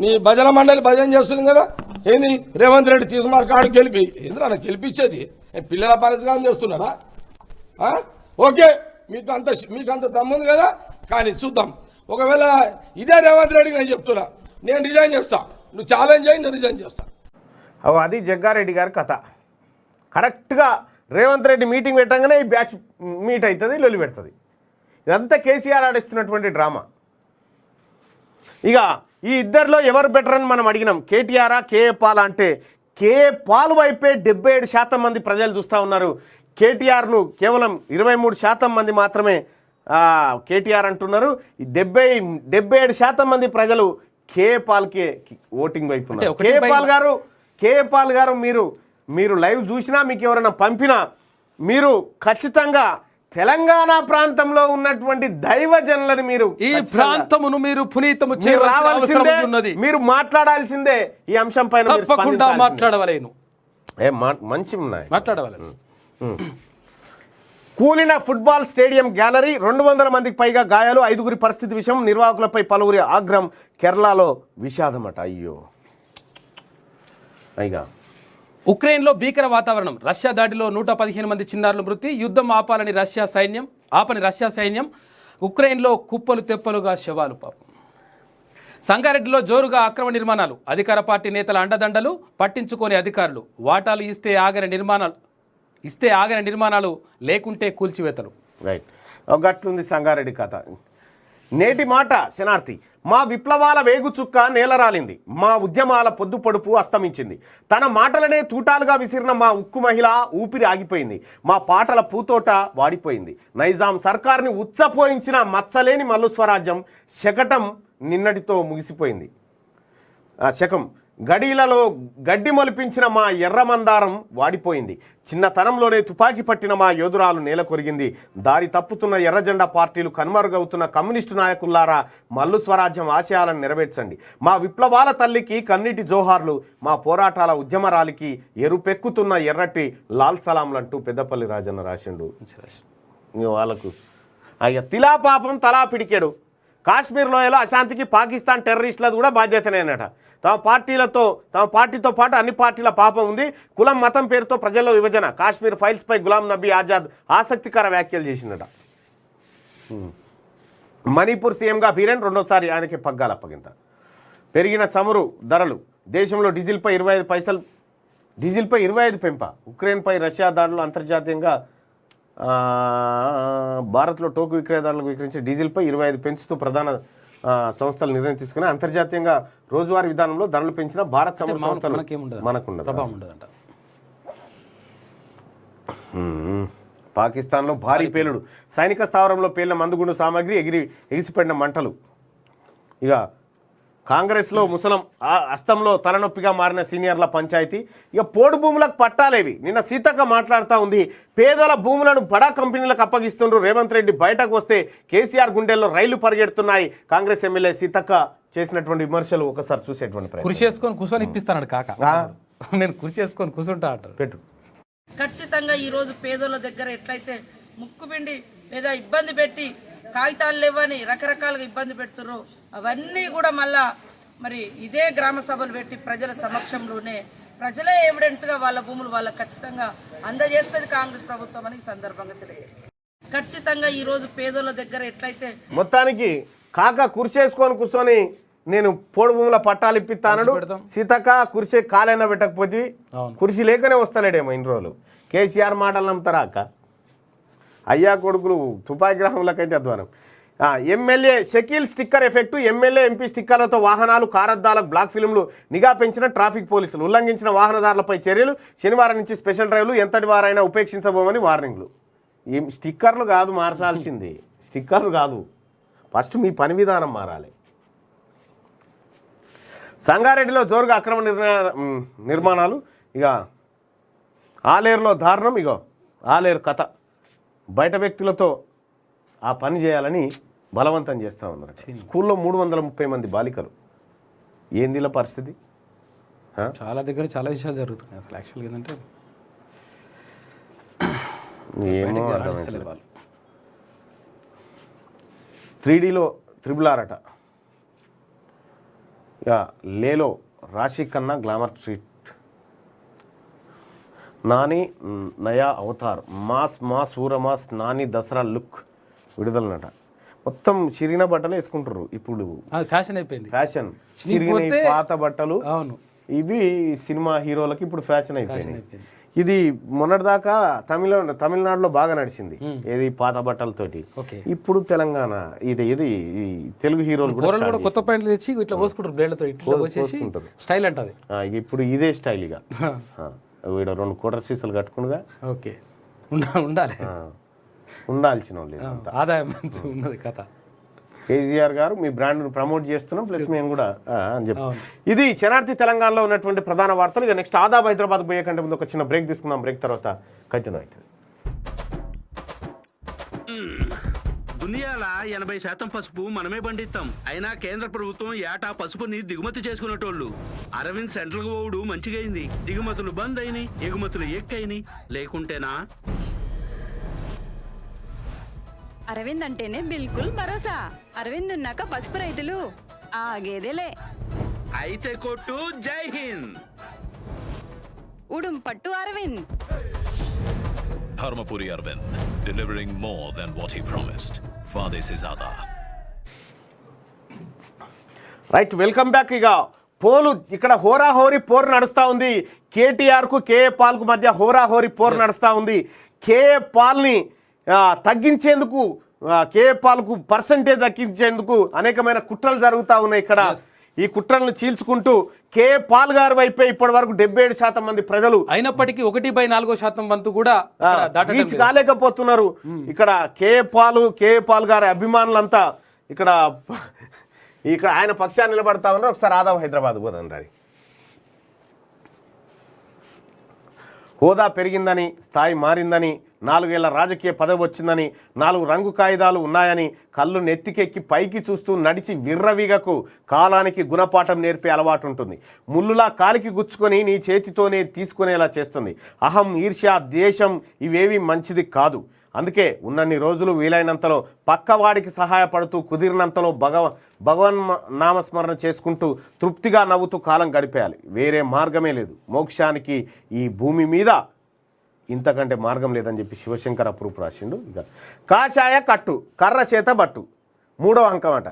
నీ భజన మండలి భజన చేస్తుంది కదా. ఏంది రేవంత్ రెడ్డి తీసుమార్కాడు గెలిపి ఏంద్రా నాకు గెలిపించేది? పిల్లల పరిష్కారం చేస్తున్నారా? ఓకే మీకు అంత దమ్ముంది కదా. కానీ చూద్దాం. ఒకవేళ ఇదే రేవంత్ రెడ్డికి నేను చెప్తున్నా, నేను రిజైన్ చేస్తా. నువ్వు ఛాలెంజ్ చేయి, నేను రిజైన్ చేస్తా. అది జగ్గారెడ్డి గారి కథ. కరెక్ట్గా రేవంత్ రెడ్డి మీటింగ్ పెట్టగానే ఈ బ్యాచ్ మీట్ అవుతుంది, లొల్లి పెడుతుంది. ఇదంతా కేసీఆర్ ఆడిస్తున్నటువంటి డ్రామా. ఇక ఈ ఇద్దరిలో ఎవరు బెటర్ అని మనం అడిగినాం. కేటీఆరా కేఏ పాల్ అంటే కేఏ పాల్ వైపే 77% మంది ప్రజలు చూస్తూ ఉన్నారు. కేటీఆర్ను కేవలం 23% మంది మాత్రమే కేటీఆర్ అంటున్నారు. 77% మంది ప్రజలు కేఏ పాల్కే ఓటింగ్ వైపు ఉన్నారు. కేఏ పాల్ గారు మీరు లైవ్ చూసినా మీకు ఎవరైనా పంపినా మీరు ఖచ్చితంగా తెలంగాణ ప్రాంతంలో ఉన్నటువంటి దైవజనులను మీరు ఈ ప్రాంతమును మీరు పునీతము చేయవలసిందే, మీరు మాట్లాడాల్సిందే. ఈ అంశం పైన తప్పకుండా మాట్లాడవలేను. మంచి ఉన్నాయి మాట్లాడవలేను. కూలిన ఫుట్బాల్ స్టేడియం గ్యాలరీ, 200 మందికి పైగా గాయాలు, 5గురి పరిస్థితి విషయం, నిర్వాహకులపై పలువురి ఆగ్రహం, కేరళలో విషాదమట. అయ్యో అయ్యా ఉక్రెయిన్లో భీకర వాతావరణం. రష్యా దాడిలో 115 మంది చిన్నారులు మృతి. యుద్ధం ఆపని రష్యా సైన్యం. ఉక్రెయిన్లో కుప్పలు తెప్పలుగా శవాలు. పాపం. సంగారెడ్డిలో జోరుగా అక్రమ నిర్మాణాలు. అధికార పార్టీ నేతల అండదండలు, పట్టించుకోని అధికారులు. వాటాలు ఇస్తే ఆగని నిర్మాణాలు లేకుంటే కూల్చివేతలు. రైట్, గట్లుంది సంగారెడ్డి కథ. నేటి మాట శనార్థి. మా విప్లవాల వేగుచుక్క నేలరాలింది, మా ఉద్యమాల పొద్దుపొడుపు అస్తమించింది. తన మాటలనే తూటాలుగా విసిరిన మా ఉక్కు మహిళ ఊపిరి ఆగిపోయింది. మా పాటల పూతోట వాడిపోయింది. నైజాం సర్కార్ని ఉచ్చపోయించిన మచ్చలేని మల్లు స్వరాజ్యం శకటం నిన్నటితో ముగిసిపోయింది. శకం గడీలలో గడ్డి మొలిపించిన మా ఎర్రమందారం వాడిపోయింది. చిన్నతనంలోనే తుపాకీ పట్టిన మా యోధురాలు నేల కొరిగింది. దారి తప్పుతున్న ఎర్రజెండా పార్టీలు, కనుమరుగవుతున్న కమ్యూనిస్టు నాయకుల్లారా, మల్లు స్వరాజ్యం ఆశయాలను నెరవేర్చండి. మా విప్లవాల తల్లికి కన్నీటి జోహార్లు, మా పోరాటాల ఉద్యమరాలికి ఎరుపెక్కుతున్న ఎర్రటి లాల్ సలాంలంటూ పెద్దపల్లి రాజన్న రాసిండు. వాళ్ళకు అయ్య తిలా పాపం తలా పిడికెడు. కాశ్మీర్ లోయలో అశాంతికి పాకిస్తాన్ టెర్రరిస్టులది కూడా బాధ్యతనేనట. తమ పార్టీతో పాటు అన్ని పార్టీల పాపం ఉంది. కులం మతం పేరుతో ప్రజల్లో విభజన. కాశ్మీర్ ఫైల్స్పై గులాం నబీ ఆజాద్ ఆసక్తికర వ్యాఖ్యలు చేసినట. మణిపూర్ సీఎంగా బీరెన్ రెండోసారి ఆయనకి పగ్గాల అప్పగింత. పెరిగిన చమురు ధరలు. దేశంలో డీజిల్పై 25 పెంప. ఉక్రెయిన్పై రష్యా దాడులు. అంతర్జాతీయంగా భారత్లో టోకు విక్రయదారులకు విక్రయించే డీజిల్పై 25 పెంచుతూ ప్రధాన సంస్థలు నిర్ణయం తీసుకుని అంతర్జాతీయంగా రోజువారీ విధానంలో ధరలు పెంచిన భారత్ చమురు సంస్థలు మనకుండదు. పాకిస్తాన్లో భారీ పేలుడు. సైనిక స్థావరంలో పేలిన మందుగుండు సామాగ్రి ఎగిసిపడిన మంటలు. ఇక కాంగ్రెస్లో ముసలం అస్తంలో తలనొప్పిగా మారిన సీనియర్ల పంచాయతీ. ఇక పోడు భూములకు పట్టాలేవి. నిన్న సీతక్క మాట్లాడుతూ ఉంది. పేదల భూములను బడా కంపెనీలకు అప్పగిస్తుండ్రు రేవంత్ రెడ్డి. బయటకు వస్తే కేసీఆర్ గుండెల్లో రైళ్లు పరిగెడుతున్నాయి. కాంగ్రెస్ ఎమ్మెల్యే సీతక్క చేసినటువంటి విమర్శలు ఒకసారి చూసేటువంటి కుర్చీ చేసుకొని కూర్చొని ఇప్పిస్తాడు కాక. నేను కుర్చీ చేసుకొని కూర్చుంటా అంటారు. పెట్టు. ఖచ్చితంగా ఈరోజు పేదోళ్ళ దగ్గర ఎట్లయితే ముక్కుపిండి లేదా ఇబ్బంది పెట్టి కాగితాలు లేవని రకరకాలుగా ఇబ్బంది పెడుతున్నారు, అవన్నీ కూడా మళ్ళా మరి ఇదే గ్రామ సభలు పెట్టి ప్రజల సమక్షంలోనే ప్రజలే ఎవిడెన్స్గా వాళ్ళ భూములు వాళ్ళకి ఖచ్చితంగా అందజేస్తుంది కాంగ్రెస్ ప్రభుత్వం అని సందర్భంగా తెలియజేస్తుంది. ఖచ్చితంగా ఈరోజు పేదోళ్ళ దగ్గర ఎట్లయితే మొత్తానికి కాక కుర్చేసుకొని కూర్చొని నేను పోడు భూముల పట్టాలు ఇప్పిస్తానడు. సీతక్క కుర్చీ కాలైనా పెట్టకపోతే కుర్చీ లేకనే వస్తలేడేమో ఇన్ని రోజులు. కేసీఆర్ మాటలు నమ్ముతారా అక్క? అయ్యా కొడుకులు తుపాకీ గ్రామంలోకైతే అధ్వానం. MLA Shakeel sticker effect. MLA MP స్టిక్కర్లతో వాహనాలు, కారద్దాలకు బ్లాక్ ఫిల్మ్లు. నిఘా పెంచిన ట్రాఫిక్ పోలీసులు. ఉల్లంఘించిన వాహనదారులపై చర్యలు. శనివారం నుంచి స్పెషల్ డ్రైవ్లు. ఎంతటి వారైనా ఉపేక్షించబోమని వార్నింగ్లు. ఈ స్టిక్కర్లు కాదు మార్చాల్సింది, స్టిక్కర్లు కాదు, ఫస్ట్ మీ పని విధానం మారాలి. సంగారెడ్డిలో జోరుగా అక్రమ నిర్మాణాలు. ఇక ఆలేరులో దారుణం. ఇగో ఆలేరు కథ. బయట వ్యక్తులతో ఆ పని చేయాలని బలవంతం చేస్తూ ఉన్నారు. స్కూల్లో 330 మంది బాలికలు. ఏందిలా పరిస్థితి? చాలా దగ్గర చాలా విషయాలు జరుగుతున్నాయి. అసలు యాక్చువల్గా ఏంటంటే ఏమో వాళ్ళు 3Dలో RRR అట. ఇక లేలో రాశి ఖన్నా గ్లామర్ ట్రీట్. నాని నయా అవతార్. మాస్ ఊరమాస్ నాని దసరా లుక్ విడుదలనట. మొత్తం చిరిగిన బట్టలు వేసుకుంటారు ఇప్పుడు. ఫ్యాషన్ అయిపోయింది. ఫ్యాషన్ చిరిగిన పాత బట్టలు. అవును, ఇవి సినిమా హీరోలకి ఇప్పుడు ఫ్యాషన్ అయిపోయింది. ఇది మొన్నటిదాకా తమిళనాడులో బాగా నడిచింది, ఏది పాత బట్టలతోటి. ఇప్పుడు తెలంగాణ ఇది తెలుగు హీరోలు కూడా కొత్త ప్యాంట్లు తెచ్చి ఇట్లా పోసుకుంటారు, బ్లేడ్లతో ఇట్లా పోసేసి స్టైల్ అంటది. ఇప్పుడు ఇదే స్టైల్. ఇక వీడు 2 కోటర్ సీసాలు కట్టుకునిగా. ఓకే, ఉండాలి, ఉండాల్సిన వాళ్ళు ఆదాయం ఉన్నది కథ. కేసీఆర్ గారు మీ బ్రాండ్ను ప్రమోట్ చేస్తున్నాం, ప్లస్ మేము కూడా అని చెప్పి. ఇది శనార్థి తెలంగాణలో ఉన్నటువంటి ప్రధాన వార్తలు. ఇక నెక్స్ట్ ఆదాబ్ హైదరాబాద్ పోయే కంటే ముందు ఒక చిన్న బ్రేక్ తీసుకుందాం. బ్రేక్ తర్వాత కంటిన్యూ అవుతుంది. దునియాల 80% పసుపు మనమే పండిస్తాం. అయినా కేంద్ర ప్రభుత్వం ఏటా పసుపుని దిగుమతి చేసుకునేటోళ్ళు. అరవింద్ సెంట్రల్ ఓవుడు మంచిగైంది. దిగుమతులు బంద్ అయినాయి, ఎగుమతులు ఎక్కువైనాయి. లేకుంటేనా అరవింద్ అంటేనే బిల్కుల్ భరోసా. అరవింద్ ఉన్నాక పసుపు రైతులు ఆగేదేలే. అయితే కొట్టు జై హింద్. ఉడుంపట్టు Arvind. Dharmapuri Arvind, delivering more than what he promised. Vade se zyada. Right, welcome back. ఇక పోలు ఇక్కడ హోరాహోరీ పోరు నడుస్తూ ఉంది. కేటీఆర్కు కేఏ పాల్కు మధ్య హోరాహోరీ పోరు నడుస్తూ ఉంది. కేఏ పాల్ని తగ్గించేందుకు, కేఏ పాల్కు పర్సంటేజ్ తగ్గించేందుకు అనేకమైన కుట్రలు జరుగుతూ ఉన్నాయి. ఇక్కడ ఈ కుట్రలను చీల్చుకుంటూ కేఏ పాల్ గారి వైపే ఇప్పటి వరకు 77% మంది ప్రజలు అయినప్పటికీ 1/4% వంతు కూడా రీచ్ కాలేకపోతున్నారు. ఇక్కడ కేఏ పాల్ గారి అభిమానులంతా ఇక్కడ ఆయన పక్షాన్ని నిలబడతా ఉన్నారు. ఒకసారి ఆదాం హైదరాబాద్ పోదాం రండి. హోదా పెరిగిందని, స్థాయి మారిందని, 4 ఏళ్ల రాజకీయ పదవి వచ్చిందని, 4 రంగు కాగితాలు ఉన్నాయని కళ్ళు నెత్తికెక్కి పైకి చూస్తూ నడిచి విర్రవీగకు కాలానికి గుణపాఠం నేర్పే అలవాటు ఉంటుంది. ముళ్ళులా కాలికి గుచ్చుకొని నీ చేతితోనే తీసుకునేలా చేస్తుంది. అహం, ఈర్ష్య, ద్వేషం ఇవేవి మంచిది కాదు. అందుకే ఉన్నన్ని రోజులు వీలైనంతలో పక్కవాడికి సహాయపడుతూ, కుదిరినంతలో భగవన్ నామస్మరణ చేసుకుంటూ తృప్తిగా నవ్వుతూ కాలం గడిపేయాలి. వేరే మార్గమే లేదు. మోక్షానికి ఈ భూమి మీద ఇంతకంటే మార్గం లేదని చెప్పి శివశంకర్ అప్రూప్ రాసిండు. ఇక కాషాయ కట్టు, కర్ర చేత బట్టు, 3వ అంకం అట.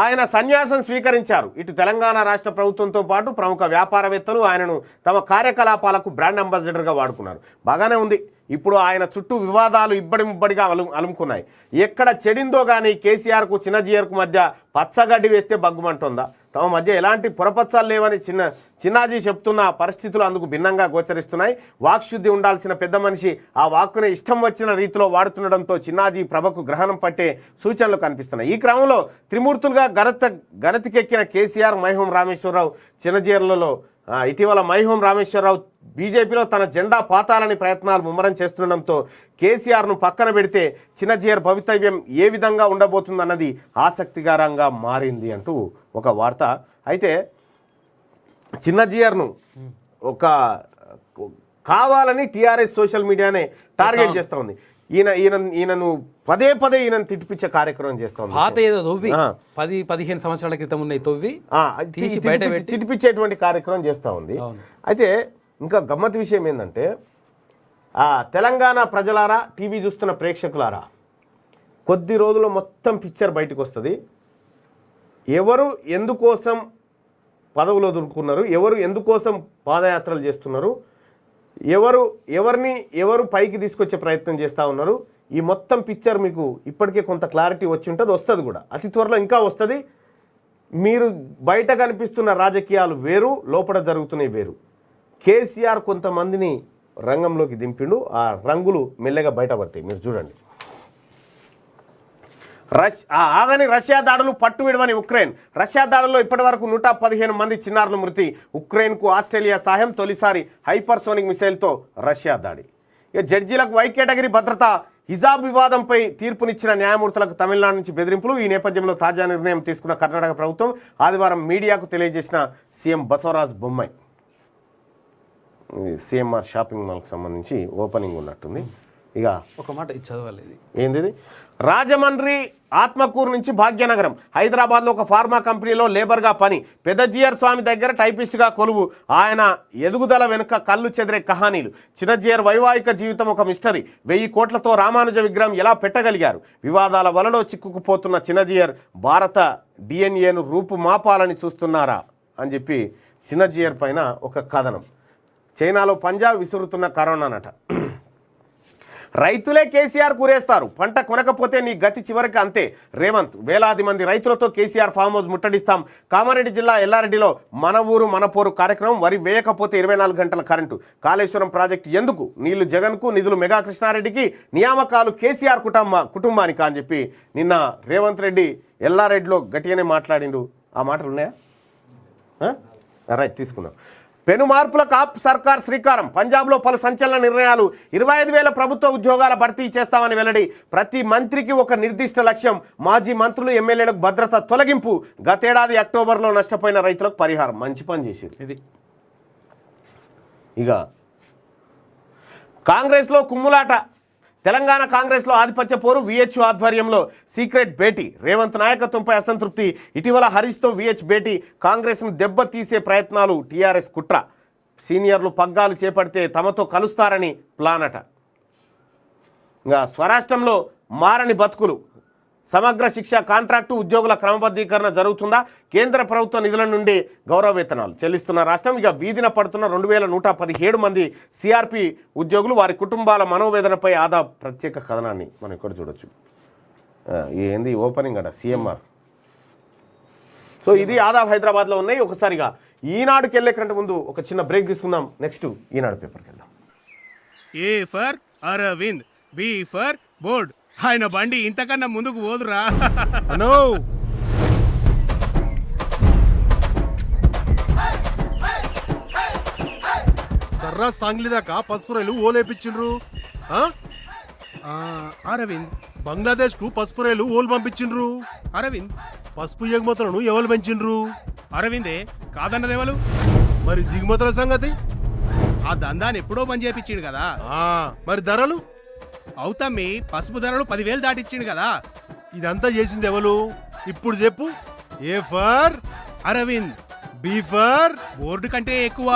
ఆయన సన్యాసం స్వీకరించారు. ఇటు తెలంగాణ రాష్ట్ర ప్రభుత్వంతో పాటు ప్రముఖ వ్యాపారవేత్తలు ఆయనను తమ కార్యకలాపాలకు బ్రాండ్ అంబాసిడర్గా వాడుకున్నారు. బాగానే ఉంది. ఇప్పుడు ఆయన చుట్టూ వివాదాలు ఇబ్బడి ముబ్బడిగా అలుముకున్నాయి. ఎక్కడ చెడిందో కానీ కేసీఆర్కు చిన్నజీఆర్కు మధ్య పచ్చగడ్డి వేస్తే బగ్గుమంటుందా? తమ మధ్య ఎలాంటి పొరపచ్చాలు లేవని చిన్నాజీ చెప్తున్న పరిస్థితులు అందుకు భిన్నంగా గోచరిస్తున్నాయి. వాక్శుద్ధి ఉండాల్సిన పెద్ద మనిషి ఆ వాక్కుని ఇష్టం వచ్చిన రీతిలో వాడుతుండడంతో చిన్నాజీ ప్రభకు గ్రహణం పట్టే సూచనలు కనిపిస్తున్నాయి. ఈ క్రమంలో త్రిమూర్తులుగా గణతికెక్కిన కేసీఆర్, మైహోం రామేశ్వరరావు చిన్నజీర్లలో ఇటీవల మైహోం రామేశ్వరరావు బీజేపీలో తన జెండా పాతాలని ప్రయత్నాలు ముమ్మరం చేస్తుండడంతో కేసీఆర్ను పక్కన పెడితే చిన్నజీఆర్ భవితవ్యం ఏ విధంగా ఉండబోతుందన్నది ఆసక్తికరంగా మారింది అంటూ ఒక వార్త. అయితే చిన్నజీఆర్ను ఒక కావాలని టీఆర్ఎస్ సోషల్ మీడియానే టార్గెట్ చేస్తూ ఉంది. ఈయనను పదే ఈయనను తిట్టిపించే కార్యక్రమం చేస్తాం. పాత ఏదో తవ్వి 10-15 సంవత్సరాల క్రితం ఉన్నాయి తవ్వి తిట్టిపించేటువంటి కార్యక్రమం చేస్తూ ఉంది. అయితే ఇంకా గమ్మత్ విషయం ఏంటంటే, తెలంగాణ ప్రజలారా, టీవీ చూస్తున్న ప్రేక్షకులారా, కొద్ది రోజుల్లో మొత్తం పిక్చర్ బయటకు వస్తుంది. ఎవరు ఎందుకోసం పదవులు వదులుకున్నారు, ఎవరు ఎందుకోసం పాదయాత్రలు చేస్తున్నారు, ఎవరు పైకి తీసుకొచ్చే ప్రయత్నం చేస్తూ ఉన్నారు. ఈ మొత్తం పిక్చర్ మీకు ఇప్పటికే కొంత క్లారిటీ వచ్చి ఉంటుంది, వస్తుంది కూడా, అతి త్వరలో ఇంకా వస్తుంది. మీరు బయట కనిపిస్తున్న రాజకీయాలు వేరు, లోపల జరుగుతున్నాయి వేరు. కేసీఆర్ కొంతమందిని రంగంలోకి దింపిండు. ఆ రంగులు మెల్లగా బయటపడతాయి. మీరు చూడండి. ఆగని రష్యా దాడులు, పట్టు విడవని ఉక్రెయిన్. రష్యా దాడుల్లో ఇప్పటివరకు 115 మంది చిన్నారుల మృతి. ఉక్రెయిన్కు ఆస్ట్రేలియా సహాయం. తొలిసారి హైపర్సోనిక్ మిసైల్తో రష్యా దాడి. ఇక జడ్జీలకు వై కేటగిరీ భద్రత. హిజాబ్ వివాదంపై తీర్పునిచ్చిన న్యాయమూర్తులకు తమిళనాడు నుంచి బెదిరింపులు. ఈ నేపథ్యంలో తాజా నిర్ణయం తీసుకున్న కర్ణాటక ప్రభుత్వం ఆదివారం మీడియాకు తెలియజేసిన CM Basavaraj Bommai. CMR shopping మాల్కి సంబంధించి ఓపెనింగ్ ఉన్నట్టుంది. ఇక ఒక మాట చదవాలి. ఏంది? రాజమండ్రి ఆత్మకూరు నుంచి భాగ్యనగరం. హైదరాబాద్లో ఒక ఫార్మా కంపెనీలో లేబర్గా పని. పెద్దజీఆర్ స్వామి దగ్గర టైపిస్ట్గా కొలువు. ఆయన ఎదుగుదల వెనుక కళ్ళు చెదిరే కహానీలు. చిన్నజీఆర్ వైవాహిక జీవితం ఒక మిస్టరీ. 1000 కోట్లతో రామానుజ విగ్రహం ఎలా పెట్టగలిగారు? వివాదాల వలలో చిక్కుకుపోతున్న చిన్నజీఆర్ భారత డిఎన్ఏను రూపుమాపాలని చూస్తున్నారా అని చెప్పి చిన్నజీఆర్ పైన ఒక కథనం. చైనాలో పంజాబ్ విసురుతున్న కరోనానట. రైతులే కేసీఆర్ కూరేస్తారు, పంట కొనకపోతే నీ గతి చివరికి అంతే. రేవంత్. వేలాది మంది రైతులతో కేసీఆర్ ఫామ్ హౌస్ ముట్టడిస్తాం. కామారెడ్డి జిల్లా ఎల్లారెడ్డిలో మన ఊరు మన పోరు కార్యక్రమం. వరి వేయకపోతే 24 గంటల కరెంటు. కాళేశ్వరం ప్రాజెక్టు ఎందుకు? నీళ్లు జగన్కు, నిధులు మెగా కృష్ణారెడ్డికి, నియామకాలు కేసీఆర్ కుటుంబానికి అని చెప్పి నిన్న రేవంత్ రెడ్డి ఎల్లారెడ్డిలో గట్టిగానే మాట్లాడిండు. ఆ మాటలు ఉన్నాయా? రైట్, తీసుకుందాం. పెను మార్పులకు ఆప్ సర్కార్ శ్రీకారం. పంజాబ్లో పలు సంచలన నిర్ణయాలు. 25,000 ప్రభుత్వ ఉద్యోగాల భర్తీ చేస్తామని వెల్లడి. ప్రతి మంత్రికి ఒక నిర్దిష్ట లక్ష్యం. మాజీ మంత్రులు, ఎమ్మెల్యేలకు భద్రత తొలగింపు. గతేడాది అక్టోబర్లో నష్టపోయిన రైతులకు పరిహారం. మంచి పని చేశారు. ఇది ఇక కాంగ్రెస్లో కుమ్ములాట. తెలంగాణ కాంగ్రెస్లో ఆధిపత్య పోరు. విహెచ్ ఆధ్వర్యంలో సీక్రెట్ భేటీ. రేవంత్ నాయకత్వంపై అసంతృప్తి. ఇటీవల హరీష్తో విహెచ్ భేటీ. కాంగ్రెస్ను దెబ్బతీసే ప్రయత్నాలు. టీఆర్ఎస్ కుట్ర. సీనియర్లు పగ్గాలు చేపడితే తమతో కలుస్తారని ప్లాన్ అట. ఇంకా స్వరాష్ట్రంలో మారని బతుకులు, సమగ్ర శిక్ష కాంట్రాక్టు ఉద్యోగుల క్రమబద్ధీకరణ జరుగుతుందా? కేంద్ర ప్రభుత్వ నిధుల నుండి గౌరవ వేతనాలు చెల్లిస్తున్న రాష్ట్రం. ఇక వీధిన పడుతున్న 2117 మంది సిఆర్పి ఉద్యోగులు, వారి కుటుంబాల మనోవేదనపై ఆదా ప్రత్యేక కథనాన్ని మనం ఇక్కడ చూడొచ్చు. ఏంది ఓపెనింగ్ అట సిఎంఆర్. సో ఇది ఆదాబ్ హైదరాబాద్లో ఉన్నాయి. ఒకసారిగా ఈనాడుకి వెళ్ళే కంటే ముందు ఒక చిన్న బ్రేక్ తీసుకుందాం. నెక్స్ట్ ఈనాడు పేపర్కి వెళ్దాం. A for Arvind, B for board. ఆయన బండి ఇంతకన్నా ముందుకు పోదురా. సర్రా సాంగ్లీ దాకా పసుపు రైలు ఓలేపించిండ్రు. అరవింద్ బంగ్లాదేశ్ కు పసుపు రైలు ఓలు పంపించిండ్రు. అరవింద్ పసుపు ఎగుమతులను ఎవరు పెంచిండ్రు? అరవిందే కాదన్నదేవలు. మరి దిగుమతుల సంగతి? ఆ దందాన్ని ఎప్పుడో బంద్ చేపించిండు కదా. మరి ధరలు? అవుతమ్మి పసుపు ధరలు 10,000 దాటిచ్చిండు కదా. ఇదంతా చేసింది ఎవరు ఇప్పుడు చెప్పు? A for Arvind, B for board కంటే ఎక్కువ.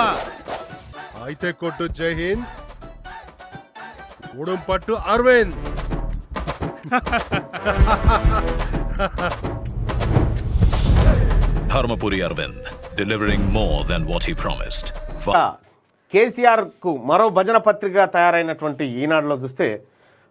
అయితే కొట్టు జై హింద్, ఉడుం పట్టు Arvind. Dharmapuri Arvind, delivering more than what he promised. కేసీఆర్కు మరో భజన పత్రిక తయారైనటువంటి ఈనాడులో చూస్తే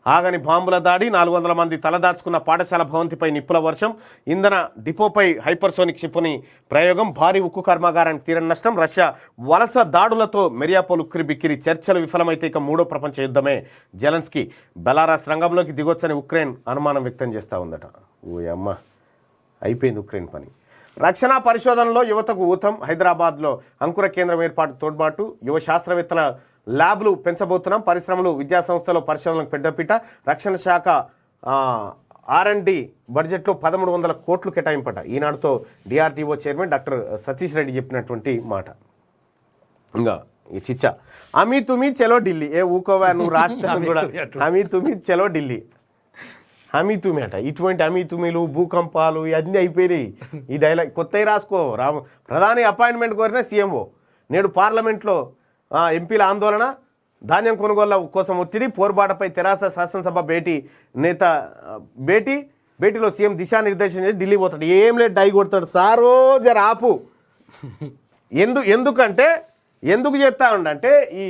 ఆగని బాంబుల దాడి, 400 మంది తలదాచుకున్న పాఠశాల భవంతిపై నిప్పుల వర్షం, ఇంధన డిపోపై హైపర్సోనిక్ క్షిపణి ప్రయోగం, భారీ ఉక్కు కర్మాగారానికి తీరని నష్టం, రష్యా వలస దాడులతో మెరియాపోల్ ఉక్కిరిబిక్కిరి, చర్చలు విఫలమైతే ఇక 3వ ప్రపంచ యుద్ధమే, జెలెన్స్కీ బెలారస్ రంగంలోకి దిగొచ్చని ఉక్రెయిన్ అనుమానం వ్యక్తం చేస్తూ ఉందట. ఓ అమ్మ, అయిపోయింది ఉక్రెయిన్ పని. రక్షణ పరిశోధనలో యువతకు ఊతం, హైదరాబాద్లో అంకుర కేంద్రం ఏర్పాటు తోడ్పాటు, యువ శాస్త్రవేత్తల ల్యాబ్లు పెంచబోతున్నాం, పరిశ్రమలు విద్యాసంస్థలో పరిశోధనలకు పెద్దపీట, రక్షణ శాఖ R&D బడ్జెట్లో 1,300 కోట్లు కేటాయింపట. ఈనాడుతో DRDO chairman doctor Satish Reddy చెప్పినటువంటి మాట. ఇంకా ఈ చిచ్చా అమీ తుమీ చలో ఢిల్లీ, ఏ ఊకోవా నువ్వు రాస్తాను కూడా. అమీ తుమీ చలో ఢిల్లీ, హమీ తుమి అట. ఇటువంటి హమీ తుమిలు, భూకంపాలు ఇవన్నీ అయిపోయినాయి. ఈ డైలాగ్ కొత్తవి రాసుకో. ప్రధాని అపాయింట్మెంట్ కోరిన CMO. నేడు పార్లమెంట్లో ఎంపీల ఆందోళన, ధాన్యం కొనుగోళ్ల కోసం ఒత్తిడి, పోర్బాటపై తెరాస శాసనసభ నేత భేటీలో సీఎం దిశానిర్దేశం చేసి ఢిల్లీ పోతాడు. ఏం లేదు, డై కొడతాడు. సారో జర ఆపు. ఎందుకంటే ఎందుకు చేస్తా ఉండంటే ఈ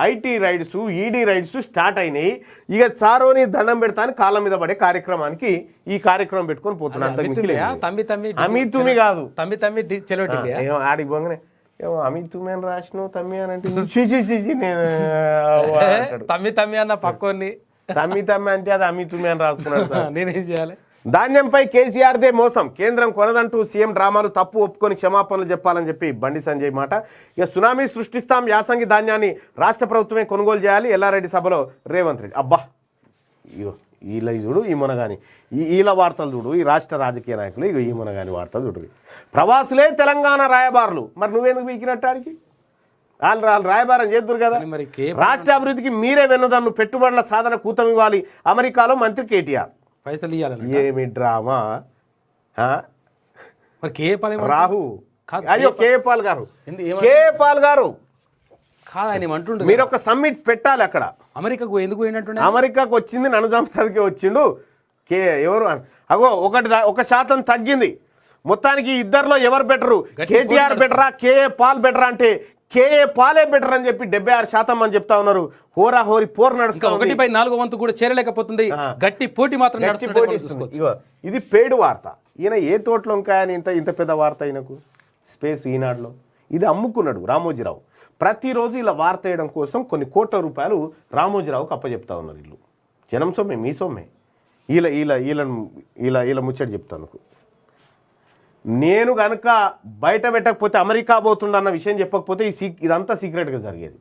IT rides, ED rides start అయినాయి. ఇక సారోని దండం పెడతాను కాళ్ళ మీద పడే కార్యక్రమానికి ఈ కార్యక్రమం పెట్టుకొని పోతున్నాను. అమీ తుమి కాదు, ఆడికి పోగానే ఏమో అమీ తుమి అని రాసిన తమ్మి అని అంటే తమ్మి అన్న పక్కోని తమ్మి అంటే అది అమీ తుమి అని రాసుకున్నాడు సార్. నేనేం చేయాలి? ధాన్యంపై కేసీఆర్దే మోసం, కేంద్రం కొనదంటూ సీఎం డ్రామాలు, తప్పు ఒప్పుకొని క్షమాపణలు చెప్పాలని చెప్పి బండి సంజయ్ మాట. ఇక సునామీ సృష్టిస్తాం, యాసంగి ధాన్యాన్ని రాష్ట్ర ప్రభుత్వమే కొనుగోలు చేయాలి, ఎల్లారెడ్డి సభలో రేవంత్ రెడ్డి. అబ్బా, ఇగో వీళ్ళ చూడు, ఈ మునగాని వీళ్ళ వార్తలు చూడు, ఈ రాష్ట్ర రాజకీయ నాయకులు ఇగో ఈ మునగాని వార్తలు చూడు. ప్రవాసులే తెలంగాణ రాయబారులు, మరి నువ్వెందుకు వీకినట్టాడికి? వాళ్ళు రాయబారం చేద్దరు కదా. రాష్ట్ర అభివృద్ధికి మీరే వెన్నుదన్ను, పెట్టుబడుల సాధన కూతమివ్వాలి, అమెరికాలో మంత్రి కేటీఆర్. పైసలు ఇవ్వాలి. ఏమి డ్రామా రాహు. అయ్యో కేపాల్ గారు అంటుండు, మీరు ఒక సమ్మిట్ పెట్టాలి అక్కడ. అమెరికాకు ఎందుకు పోయినట్టు? అమెరికాకు వచ్చింది నన్ను చంపడానికి వచ్చిండు. ఎవరు అగో 1% తగ్గింది. మొత్తానికి ఇద్దరిలో ఎవరు బెటరు? కేటీఆర్ బెటరా, కేఏ పాల్ బెటరా అంటే కేఏ పాలే బెటర్ అని చెప్పి 76% అని చెప్తా ఉన్నారు. హోరా హోరీ పోర్ నడుస్తుంది. 1/4 వంతు కూడా చేరలేకపోతుంది. గట్టి పోటీ మాత్రం నడుస్తుంది. ఇది పేడు వార్త. ఈయన ఏ తోటలో అని ఇంత పెద్ద వార్త ఈయనకు స్పేస్ ఈనాడులో. ఇది అమ్ముకున్నాడు రామోజీరావు. ప్రతిరోజు ఇలా వార్త వేయడం కోసం కొన్ని కోట్ల రూపాయలు రామోజీరావుకు అప్పచెప్తా ఉన్నారు. వీళ్ళు జనం సొమ్మే, మీ సొమ్మే. ఇలా ముచ్చట చెప్తాను. నేను కనుక బయట పెట్టకపోతే అమెరికా పోతుండన్న విషయం చెప్పకపోతే ఇదంతా సీక్రెట్గా జరిగేది,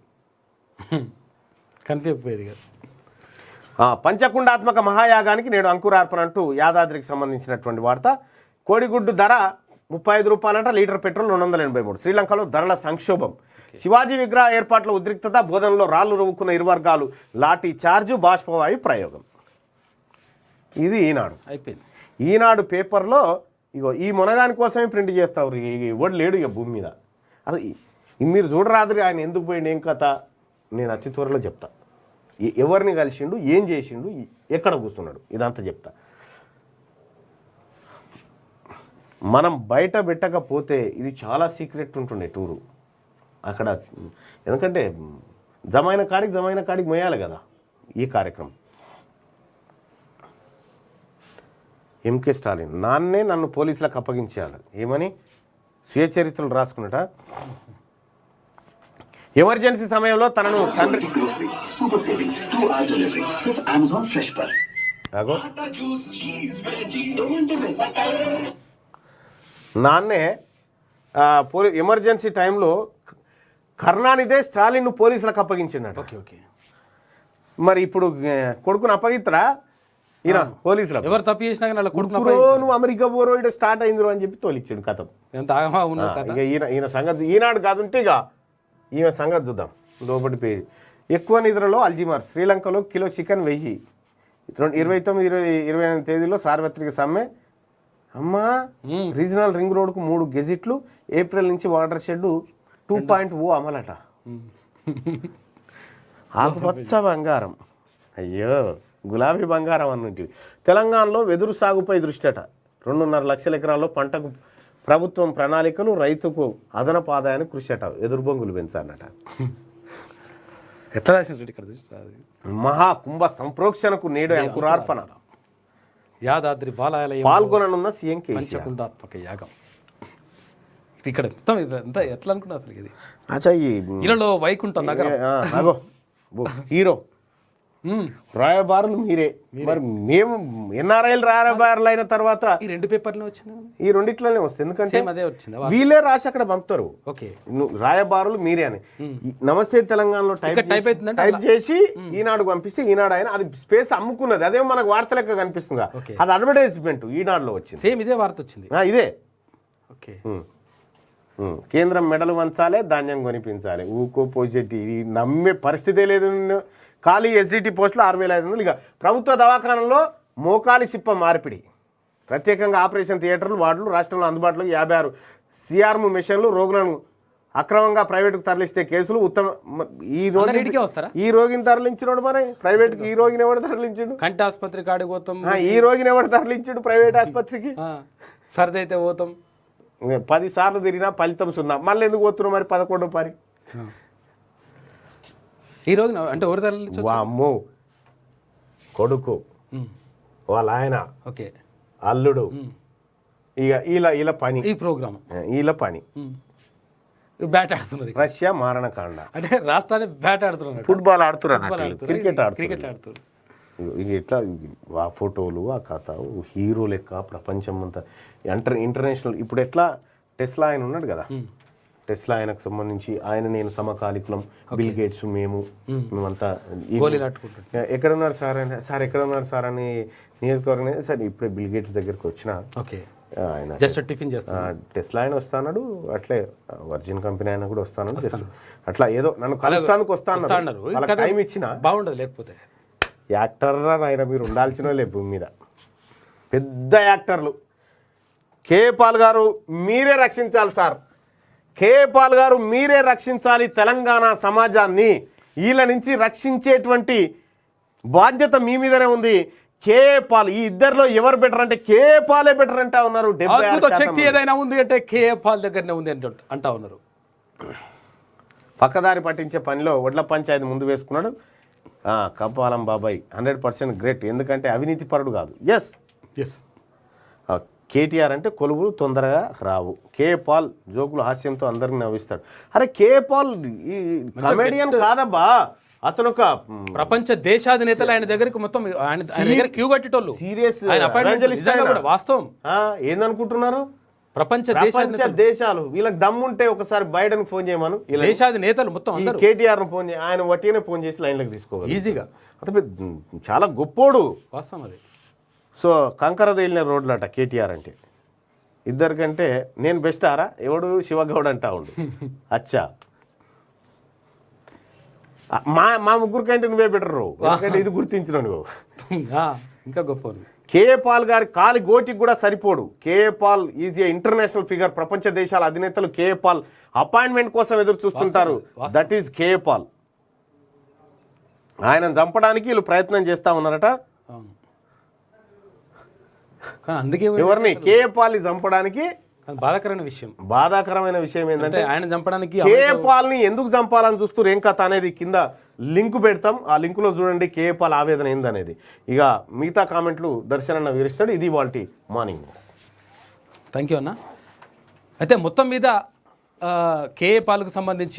కనిపించకపోయేది కదా. పంచకుండాత్మక మహాయాగానికి నేడు అంకురార్పణ అంటూ యాదాద్రికి సంబంధించినటువంటి వార్త. కోడిగుడ్డు ధర 35 రూపాయలంట, లీటర్ పెట్రోల్ 283. శ్రీలంకలో ధరల సంక్షోభం. శివాజీ విగ్రహ ఏర్పాట్ల ఉద్రిక్తత, బోధనలో రాళ్లు రువ్వుకున్న ఇరు వర్గాలు, లాఠీ చార్జు, బాష్పవాయు ప్రయోగం. ఇది ఈనాడు అయిపోయింది. ఈనాడు పేపర్లో ఇగో ఈ మునగాని కోసమే ప్రింట్ చేస్తావు. ఎవడు లేడు ఇక భూమి మీద. అది మీరు చూడరాదురి ఆయన ఎందుకు పోయిండు ఏం కథ నేను అతి త్వరలో చెప్తా. ఎవరిని కలిసిండు, ఏం చేసిండు, ఎక్కడ కూర్చున్నాడు, ఇదంతా చెప్తా. మనం బయట పెట్టకపోతే ఇది చాలా సీక్రెట్ ఉంటుండే టూరు అక్కడ. ఎందుకంటే జమైన కాడికి మోయాలి కదా ఈ కార్యక్రమం. ఎంకే స్టాలిన్ నాన్నే నన్ను పోలీసులకు అప్పగించేయాలి ఏమని స్వీయ చరిత్రలు రాసుకున్నట. ఎమర్జెన్సీ సమయంలో తనను తండ్రి నాన్నే ఎమర్జెన్సీ టైంలో కరుణానిదే స్టాలిన్ను పోలీసులకు అప్పగించిందట. Okay okay. మరి ఇప్పుడు కొడుకును అప్పగిస్తాడా ఈయన పోలీసులకు? ఎవరు తప్పు చేసినా నువ్వు అమెరికా పోరో ఇక్కడ స్టార్ట్ అయింది అని చెప్పి తోలిచ్చాడు కథం. ఇక ఈయన సంగతి ఈనాడు కాదుంటే ఇక ఈమె సంగతి చూద్దాం. లోపటి పేజీ. ఎక్కువ నిద్రలో అల్జీమర్. శ్రీలంకలో కిలో చికెన్ 1000. 29-28 తేదీలో సార్వత్రిక సమ్మె. అమ్మా రీజనల్ రింగ్ రోడ్కు 3 గెజిట్లు. ఏప్రిల్ నుంచి వాటర్ షెడ్ 2.0 అమలట. ఆకుపచ్చ బంగారం, అయ్యో గులాబీ బంగారం అన్నట్టు. తెలంగాణలో వెదురు సాగుపై దృష్టిట. 2.5 లక్షల ఎకరాల్లో పంటకు ప్రభుత్వం ప్రణాళికలు. రైతుకు అదనపు ఆదాయాన్ని కృషి అట. వెదురు బొంగులు పెంచాలట. ఎట్లా రాసింది ఇక్కడ మహాకుంభ సంప్రోక్షణకు నేడు అంకురార్పణ. యాదాద్రి బాలాలయం పాల్గొననున్న సీఎం పంచకుండాత్మక యాగం. ఇక్కడ ఎంత ఎట్లా అనుకున్నా అసలు ఇది. అచ్చా ఇళ్ళలో వైకుంఠం నగరం. హీరో రాయబారులు మీరే. మరి మేము ఎన్ఆర్ఐలు రాయబారులు అయిన తర్వాత ఈ 2 పేపర్లు వచ్చింది, ఈ రెండిట్లోనే వస్తుంది. ఎందుకంటే అదే వచ్చింది, వీళ్ళే రాసి అక్కడ పంపుతారు. ఓకే రాయబారులు మీరే అని. నమస్తే తెలంగాణలో టైప్ చేసి ఈనాడు పంపిస్తే ఈనాడు ఆయన అది స్పేస్ అమ్ముకున్నది. అదే మనకు వార్త లెక్క కనిపిస్తుంది. అది అడ్వర్టైజ్మెంట్ ఈనాడులో వచ్చింది. సేమ్ ఇదే వార్త వచ్చింది. ఇదే. ఓకే. కేంద్రం మెడలు వంచాలే, ధాన్యం కొనిపించాలి. ఊకో పోసేటి నమ్మే పరిస్థితే లేదు. ఖాళీ ఎస్డిటి పోస్టులు 6500. ఇక ప్రభుత్వ దవాఖానంలో మోకాలి సిప్ప మార్పిడి. ప్రత్యేకంగా ఆపరేషన్ థియేటర్లు వార్డులు. రాష్ట్రంలో అందుబాటులోకి 56 సిఆర్మ్ మెషిన్లు. రోగులను అక్రమంగా ప్రైవేటుకు తరలిస్తే కేసులు. ఈ రోగిని తరలించినోడు మరి ప్రైవేట్కి. ఈ రోగిని ఎవడు తరలించాడు? కంటి ఆసుపత్రి కాడికి పోతాం. ఈ రోగిని ఎవడు తరలించాడు ప్రైవేట్ ఆసుపత్రికి? సరిదైతే పోతాం. 10 సార్లు తిరిగినా ఫలితం 0. మళ్ళీ ఎందుకు పోతున్నావు మరి 11వ పారి? ఈ రోజు అంటే ఎవరు తరలించు? అమ్మో కొడుకు, వాళ్ళ ఆయన, ఓకే అల్లుడు. ఇక ఇలా పని, ఈ ప్రోగ్రామ్ ఇలా పని. బ్యాట్ ఆడుతున్నారు. రష్యా మారణకాండ అంటే రాష్ట్రాన్ని బ్యాట్ ఆడుతున్నారు. ఫుట్బాల్ ఆడుతున్నారు, క్రికెట్ ఆడుతున్నారు. ఇక ఇట్లా ఆ ఫోటోలు, ఆ కథ, హీరో లెక్క ప్రపంచం అంతా ఇంటర్నేషనల్. ఇప్పుడు ఎట్లా టెస్లా ఆయన ఉన్నాడు కదా, టెస్లా ఆయనకు సంబంధించి ఆయన నేను సమకాలికులం. బిల్ గేట్స్ మేమంతా ఎక్కడున్నారు సార్ అని, సార్ ఎక్కడున్నారు సార్ అని నియోజకవర్గం. సరే ఇప్పుడే బిల్ గేట్స్ దగ్గరకు వచ్చిన ఆయన జస్ట్ టిఫిన్ చేస్తాను. టెస్లా ఆయన వస్తాడు, అట్లే వర్జిన్ కంపెనీ ఆయన కూడా వస్తాను. జస్ట్ అట్లా ఏదో నన్ను కలుస్తానికి వస్తాను. వాళ్ళకి టైం ఇచ్చిన బాగుండదు. లేకపోతే యాక్టర్ ఆయన మీరు ఉండాల్సిన లే భూమి మీద. పెద్ద యాక్టర్లు. కేఏ పాల్ గారు మీరే రక్షించాలి సార్. కేఏ పాల్ గారు మీరే రక్షించాలి తెలంగాణ సమాజాన్ని. వీళ్ళ నుంచి రక్షించేటువంటి బాధ్యత మీ మీదనే ఉంది. కేఏ పాల్, ఈ ఇద్దరిలో ఎవరు బెటర్ అంటే కేఏ పాలే బెటర్ అంటా ఉన్నారు. 76% శక్తి ఏదైనా ఉంది అంటే కేఏ పాల్ దగ్గరనే ఉంది అంటా ఉన్నారు. పక్కదారి పట్టించే పనిలో వడ్ల పంచాయతీ ముందు వేసుకున్నాడు కపాలం బాబాయ్. 100% గ్రేట్. ఎందుకంటే అవినీతి పరుడు కాదు. ఎస్ కేటీఆర్ అంటే కొలువులు తొందరగా రావు. కేఏ పాల్ జోకులు హాస్యంతో అందరిని నవ్విస్తాడు. అరే కేఏ పాల్ కమెడియన్ కాదబ్బా, అతను ఒక ప్రపంచ దేశాధినేతలు ఆయన దగ్గరికి మొత్తం ఆయన దగ్గర క్యూ కట్టేటోళ్ళు. సీరియస్ వాస్తవం. ఏందనుకుంటున్నారు? ప్రపంచ దేశాలు వీళ్ళకి దమ్ముంటే ఒకసారి బైడెన్ ఫోన్ చేయమను. దేశాధినేతలు మొత్తం కేటీఆర్ ఫోన్ చేసి ఆయన వట్టిగానే ఫోన్ చేసి లైన్లోకి తీసుకోవాలి ఈజీగా. అంటే చాలా గొప్పోడు. వాస్తవం అది. సో కంకర తేలిన రోడ్లట కేటీఆర్ అంటే. ఇద్దరికంటే నేను బెస్ట్ ఆరా ఎవడు శివగౌడ్ అంటా ఉండు. అచ్చా మా ముగ్గురు కంటే నువ్వే బెటర్. ఎందుకంటే ఇది గుర్తించిన నువ్వు ఇంకా గొప్ప. కేఏ పాల్ గారి కాలి గోటికి కూడా సరిపోడు. K A Paul is a international figure. ప్రపంచ దేశాల అధినేతలు కేఏ పాల్ అపాయింట్మెంట్ కోసం ఎదురు చూస్తుంటారు. That is K A Paul. ఆయనను చంపడానికి వీళ్ళు ప్రయత్నం చేస్తూ ఉన్నారట. అందుకే ఎవరిని? కేఏ పాల్ని చంపడానికి. బాధాకరమైన విషయం ఏంటంటే ఆయన చంపడానికి కేఏ పాల్ని ఎందుకు చంపాలని చూస్తారు ఏం కథ అనేది కింద లింక్ పెడతాం. ఆ లింకులో చూడండి కేఏ పాల్ ఆవేదన ఏందనేది. ఇక మిగతా కామెంట్లు దర్శనన్న వివరిస్తాడు. ఇది వాల్టి మార్నింగ్ న్యూస్. థ్యాంక్ యూ అన్న. అయితే మొత్తం మీద కేఏ పాల్కు సంబంధించి